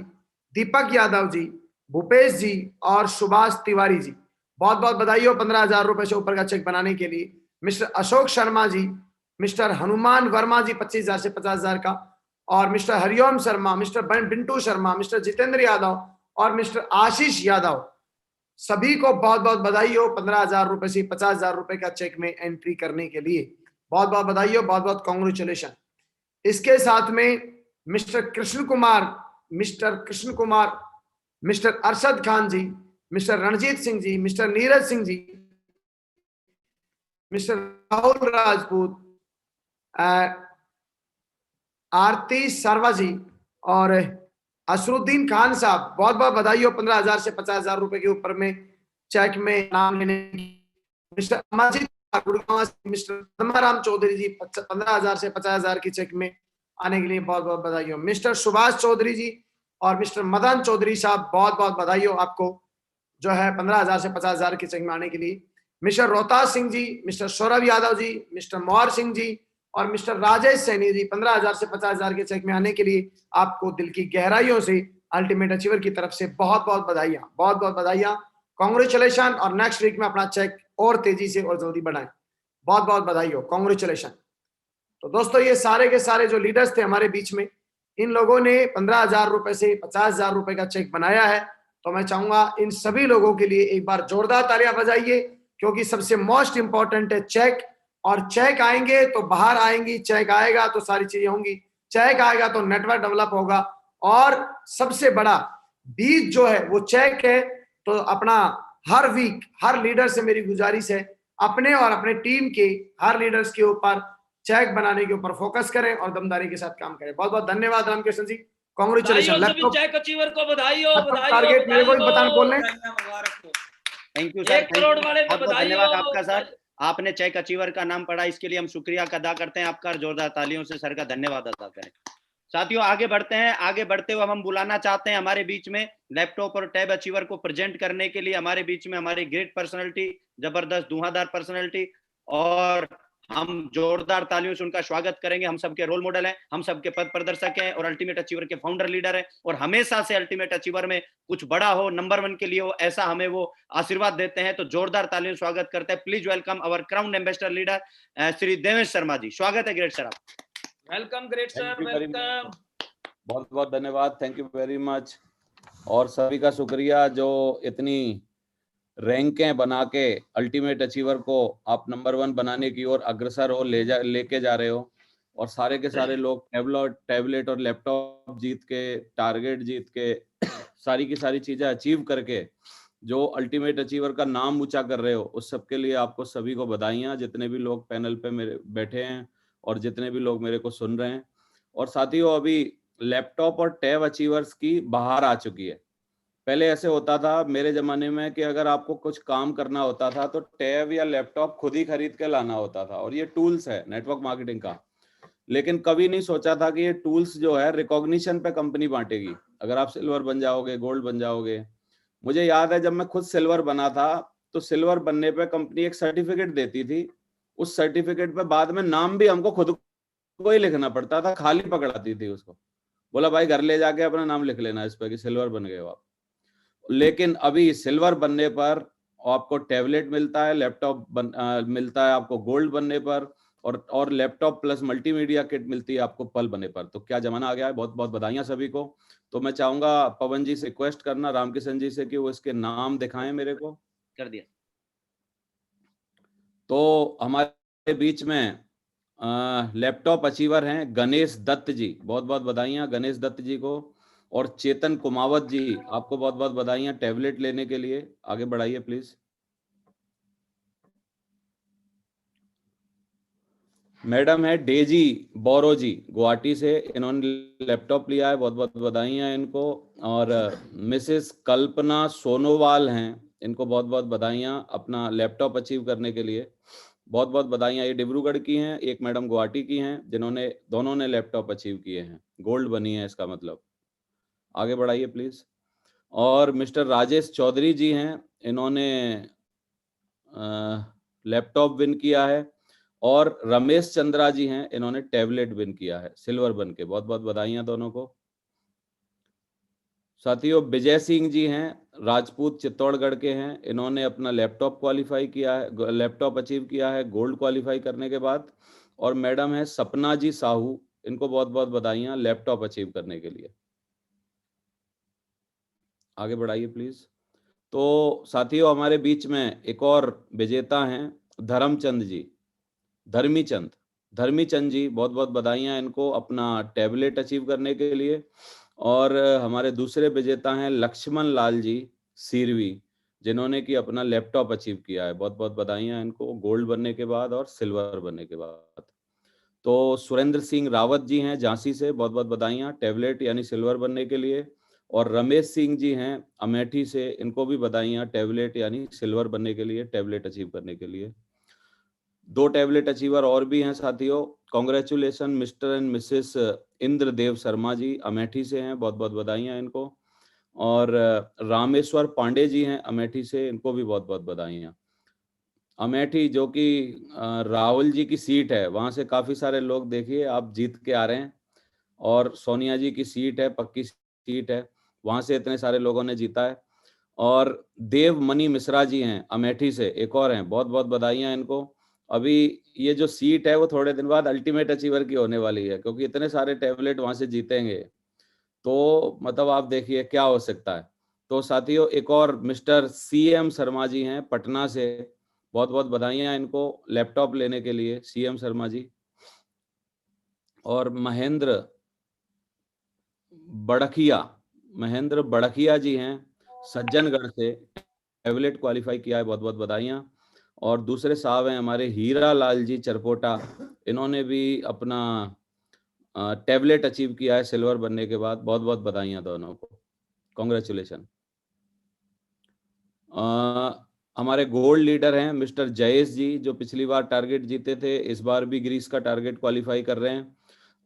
[SPEAKER 6] दीपक यादव जी, भूपेश जी और सुभाष तिवारी जी, बहुत बहुत बधाई हो 15,000 रुपए से ऊपर का चेक बनाने के लिए। मिस्टर अशोक शर्मा जी, मिस्टर हनुमान वर्मा जी 25,000 से 50,000 का, और Mr Hariom Sharma, Mr Bintu Sharma, Mr Jitendra Yadav और मिस्टर आशीष यादव, सभी को बहुत बहुत बधाई हो 15,000 रुपए से 50,000 रुपए का चेक में एंट्री करने के लिए, बहुत बहुत बधाई हो, बहुत बहुत कांग्रेचुलेशन। इसके साथ में मिस्टर कृष्ण कुमार, मिस्टर अरशद खान जी, mister Ranjit Singh ji, mister Neeraj Singh ji, mister Rahul Rajput, आरती सरवा जी और असरुद्दीन खान साहब, बहुत बहुत बधाई हो 15,000 से 50,000 रुपए के ऊपर में चेक में नाम लेने की। मिस्टर अमरजीत गुड़गांव से, मिस्टर धर्माराम चौधरी जी 15,000 से 50,000 की चेक में आने के लिए बहुत बहुत बधाई हो। मिस्टर सुभाष चौधरी जी और मिस्टर मदन चौधरी साहब, बहुत बहुत बधाई हो आपको जो है 15,000 से 50,000 की चेक में आने के लिए। Mister Rohtas Singh ji, mister Saurabh Yadav ji, mister मोहर सिंह जी और मिस्टर राजेश सैनी जी 15,000 से 50,000 के चेक में आने के लिए आपको दिल की गहराइयों से अल्टीमेट अचीवर की तरफ से बहुत बहुत बधाइयां, बहुत बहुत बधाइयां। कांग्रेचुलेशन और नेक्स्ट वीक में अपना चेक और तेजी से और जल्दी बढ़ाएं। बहुत बहुत बधाई हो, कांग्रेचुलेशन। तो दोस्तों, ये सारे के सारे जो लीडर्स थे हमारे बीच में, इन लोगों ने 15,000 रुपए से 50,000 रुपए का चेक बनाया है। तो मैं चाहूंगा इन सभी लोगों के लिए एक बार जोरदार तालियां बजाइए, क्योंकि सबसे मोस्ट इंपॉर्टेंट है चेक। और चेक आएंगे तो बाहर आएंगी, चेक आएगा तो सारी चीजें होंगी, चेक आएगा तो नेटवर्क डेवलप होगा। और सबसे बड़ा बीज जो है वो चेक है। तो अपना हर वीक हर लीडर से मेरी गुजारिश है, अपने और अपने टीम के हर लीडर्स के ऊपर चेक बनाने के ऊपर फोकस करें और दमदारी के साथ काम करें। बहुत बहुत धन्यवाद रामकृष्ण जी, कांग्रेचुलेशन।
[SPEAKER 2] लैपटॉप चेक अचीवर को बधाई हो, बधाई हो,
[SPEAKER 6] टारगेट मेरे को बताना बोलने।
[SPEAKER 4] थैंक यू सर,
[SPEAKER 2] 1 करोड़ वाले को
[SPEAKER 4] बहुत बहुत
[SPEAKER 2] बधाई
[SPEAKER 4] धन्यवाद
[SPEAKER 2] हो।
[SPEAKER 4] आपका सर। आपने चेक अचीवर का नाम पढ़ा, इसके लिए हम शुक्रिया अदा करते हैं आपका। जोरदार तालियों से सर का धन्यवाद अदा करें। साथियों आगे बढ़ते हैं। आगे बढ़ते हुए हम बुलाना चाहते हैं हमारे बीच में लैपटॉप और टैब अचीवर को प्रेजेंट करने के लिए हमारे बीच में हमारी ग्रेट पर्सनालिटी, जबरदस्त धुआंधार पर्सनालिटी, और हम जोरदार तालियों से उनका स्वागत करेंगे। हम सबके रोल मॉडल हैं, हम सबके पद प्रदर्शक हैं और अल्टीमेट अचीवर के फाउंडर लीडर हैं, और हमेशा से अल्टीमेट अचीवर में कुछ बड़ा हो, नंबर 1 के लिए हो, ऐसा हमें वो आशीर्वाद देते हैं। तो जोरदार तालियों से स्वागत करते हैं। Please welcome our crown ambassador leader Shri Devesh Sharma ji. स्वागत है ग्रेट सर, आप
[SPEAKER 2] वेलकम ग्रेट सर, वेलकम।
[SPEAKER 3] बहुत बहुत धन्यवाद, थैंक यू वेरी मच। और सभी का शुक्रिया जो इतनी रैंकें बना के अल्टीमेट अचीवर को आप नंबर 1 बनाने की ओर अग्रसर हो, लेके जा रहे हो। और सारे के सारे लोग टैबलेट और लैपटॉप जीत के, टारगेट जीत के, सारी की सारी चीजें अचीव करके जो अल्टीमेट अचीवर का नाम ऊंचा कर रहे हो, उस सब के लिए आपको सभी को बधाइयां, जितने भी लोग पैनल पे मेरे बैठे हैं और जितने भी लोग मेरे को सुन रहे हैं। और साथियों, अभी लैपटॉप और टैब अचीवर्स की बहार आ चुकी है। पहले ऐसे होता था मेरे जमाने में कि अगर आपको कुछ काम करना होता था तो टैब या लैपटॉप खुद ही खरीद के लाना होता था, और ये टूल्स है नेटवर्क मार्केटिंग का। लेकिन कभी नहीं सोचा था कि ये टूल्स जो है रिकॉग्निशन पे कंपनी बांटेगी। अगर आप सिल्वर बन जाओगे, गोल्ड बन जाओगे। मुझे याद है जब मैं खुद सिल्वर बना था तो सिल्वर बनने पे कंपनी एक सर्टिफिकेट देती थी। उस सर्टिफिकेट पे बाद में नाम भी हमको खुद को ही लिखना पड़ता था, खाली पकड़ाती थी उसको, बोला भाई घर ले जाके अपना नाम लिख लेना इस पे कि सिल्वर बन गए हो आप। लेकिन अभी सिल्वर बनने पर आपको टैबलेट मिलता है, लैपटॉप मिलता है आपको गोल्ड बनने पर, और लैपटॉप प्लस मल्टीमीडिया किट मिलती है आपको पल बनने पर। तो क्या जमाना आ गया है। बहुत बहुत बधाइयां सभी को। तो मैं चाहूंगा पवन जी से रिक्वेस्ट करना, रामकिशन जी से, कि वो इसके नाम दिखाएं मेरे को।
[SPEAKER 4] कर दिया।
[SPEAKER 3] तो हमारे बीच में लैपटॉप अचीवर हैं गणेश दत्त जी, बहुत बहुत बधाइयां गणेश दत्त जी को। और चेतन कुमावत जी, आपको बहुत बहुत बधाइयां टैबलेट लेने के लिए। आगे बढ़ाइए प्लीज। मैडम है डेजी बोरो जी, गुवाहाटी से, इन्होंने लैपटॉप लिया है, बहुत बहुत बधाइयां इनको। और मिसेस कल्पना सोनोवाल हैं, इनको बहुत बहुत बधाइयां अपना लैपटॉप अचीव करने के लिए। बहुत बहुत बधाइयां। ये डिब्रूगढ़ की हैं, एक मैडम गुवाहाटी की हैं, जिन्होंने दोनों ने लैपटॉप अचीव किए हैं, गोल्ड बनी है इसका मतलब। आगे बढ़ाइए प्लीज। और मिस्टर राजेश चौधरी जी हैं, इन्होंने लैपटॉप विन किया है। और रमेश चंद्रा जी हैं, इन्होंने टैबलेट विन किया है सिल्वर बन के। बहुत बहुत बधाइयां दोनों को। साथियों, विजय सिंह जी हैं, राजपूत चित्तौड़गढ़ के हैं, इन्होंने अपना लैपटॉप क्वालिफाई किया है, लैपटॉप अचीव किया है गोल्ड क्वालिफाई करने के बाद। और मैडम है सपना जी साहू, इनको बहुत बहुत बधाइयां लैपटॉप अचीव करने के लिए। आगे बढ़ाइए प्लीज। तो साथियों, हमारे बीच में एक और विजेता हैं धर्मचंद जी, धर्मीचंद जी, बहुत बहुत बधाइयां इनको अपना टैबलेट अचीव करने के लिए। और हमारे दूसरे विजेता हैं लक्ष्मण लाल जी सीरवी, जिन्होंने कि अपना लैपटॉप अचीव किया है। बहुत बहुत बधाइयाँ इनको गोल्ड बनने के बाद और सिल्वर बनने के बाद। तो सुरेंद्र सिंह रावत जी हैं झांसी से, बहुत बहुत बधाइयाँ टैबलेट यानी सिल्वर बनने के लिए। और रमेश सिंह जी हैं अमेठी से, इनको भी बधाइयाँ टैबलेट यानी सिल्वर बनने के लिए, टैबलेट अचीव करने के लिए। 2 टैबलेट अचीवर और भी हैं साथियों। Congratulation Mr and Mrs Indradev Sharma ji Amethi से हैं, बहुत बहुत बधाइयाँ इनको। और रामेश्वर पांडे जी हैं अमेठी से, इनको भी बहुत बहुत बधाइयाँ। अमेठी जो कि राहुल जी की सीट है, वहां से काफी सारे लोग देखिए आप जीत के आ रहे हैं। और सोनिया जी की सीट है, पक्की सीट है, वहां से इतने सारे लोगों ने जीता है। और देव मनी मिश्रा जी हैं अमेठी से, एक और हैं, बहुत बहुत बधाइयाँ इनको। अभी ये जो सीट है वो थोड़े दिन बाद अल्टीमेट अचीवर की होने वाली है, क्योंकि इतने सारे टैबलेट वहां से जीतेंगे तो मतलब आप देखिए क्या हो सकता है। तो साथियों एक और मिस्टर CM शर्मा जी हैं पटना से, बहुत बहुत बधाइयाँ इनको लैपटॉप लेने के लिए, CM शर्मा जी। और महेंद्र बड़किया जी हैं सज्जनगढ़ से, टैबलेट क्वालिफाई किया है, बहुत बहुत बधाइयाँ। और दूसरे साहब हैं हमारे हीरा लाल जी चरपोटा, इन्होंने भी अपना टैबलेट अचीव किया है सिल्वर बनने के बाद, बहुत बहुत बधाइयाँ दोनों को, कॉन्ग्रेचुलेशन। हमारे गोल्ड लीडर हैं मिस्टर जयेश जी, जो पिछली बार टारगेट जीते थे, इस बार भी ग्रीस का टारगेट क्वालिफाई कर रहे हैं,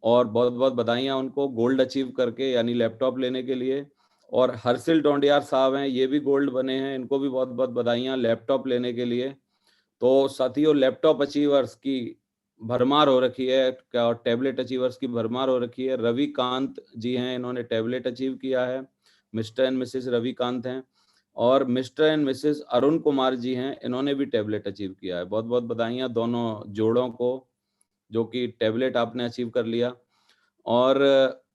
[SPEAKER 3] और बहुत बहुत बधाइयाँ उनको गोल्ड अचीव करके यानी लैपटॉप लेने के लिए। और हर्षिल डोंडियार साहब हैं, ये भी गोल्ड बने हैं, इनको भी बहुत बहुत बधाइयाँ लैपटॉप लेने के लिए। तो साथियों लैपटॉप अचीवर्स की भरमार हो रखी है, और टैबलेट अचीवर्स की भरमार हो रखी है। रविकांत जी हैं, इन्होंने टैबलेट अचीव किया है, मिस्टर एंड मिसेस रविकांत हैं। और Mr and Mrs Arun Kumar ji हैं, इन्होंने भी टैबलेट अचीव किया है, बहुत बहुत बधाइयाँ दोनों जोड़ों को जो कि टैबलेट आपने अचीव कर लिया। और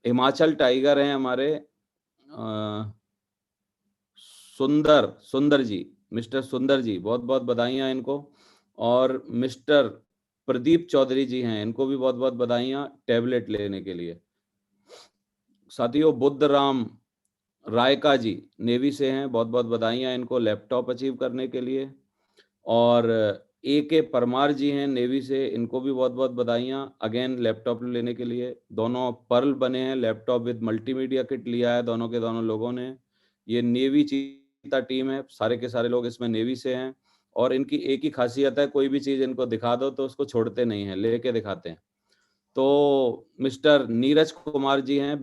[SPEAKER 3] हिमाचल टाइगर हैं हमारे सुंदर जी, मिस्टर सुंदर जी, बहुत बहुत बधाइयाँ इनको। और मिस्टर प्रदीप चौधरी जी हैं, इनको भी बहुत बहुत बधाइयाँ टैबलेट लेने के लिए। साथियों बुद्धराम रायका जी नेवी से हैं, बहुत बहुत बधाइयाँ इनको लैपटॉप अचीव करने के लिए। और AK परमार जी हैं नेवी से, इनको भी बहुत बहुत बधाइयाँ अगेन लैपटॉप लेने के लिए। दोनों पर्ल बने हैं, लैपटॉप विद मल्टीमीडिया किट लिया है दोनों के दोनों लोगों ने। ये नेवी चीता टीम है, सारे के सारे लोग इसमें नेवी से हैं। और इनकी एक ही खासियत है, कोई भी चीज़ इनको दिखा दो तो उसको छोड़ते नहीं हैं, लेके दिखाते हैं। तो मिस्टर नीरज कुमार जी हैं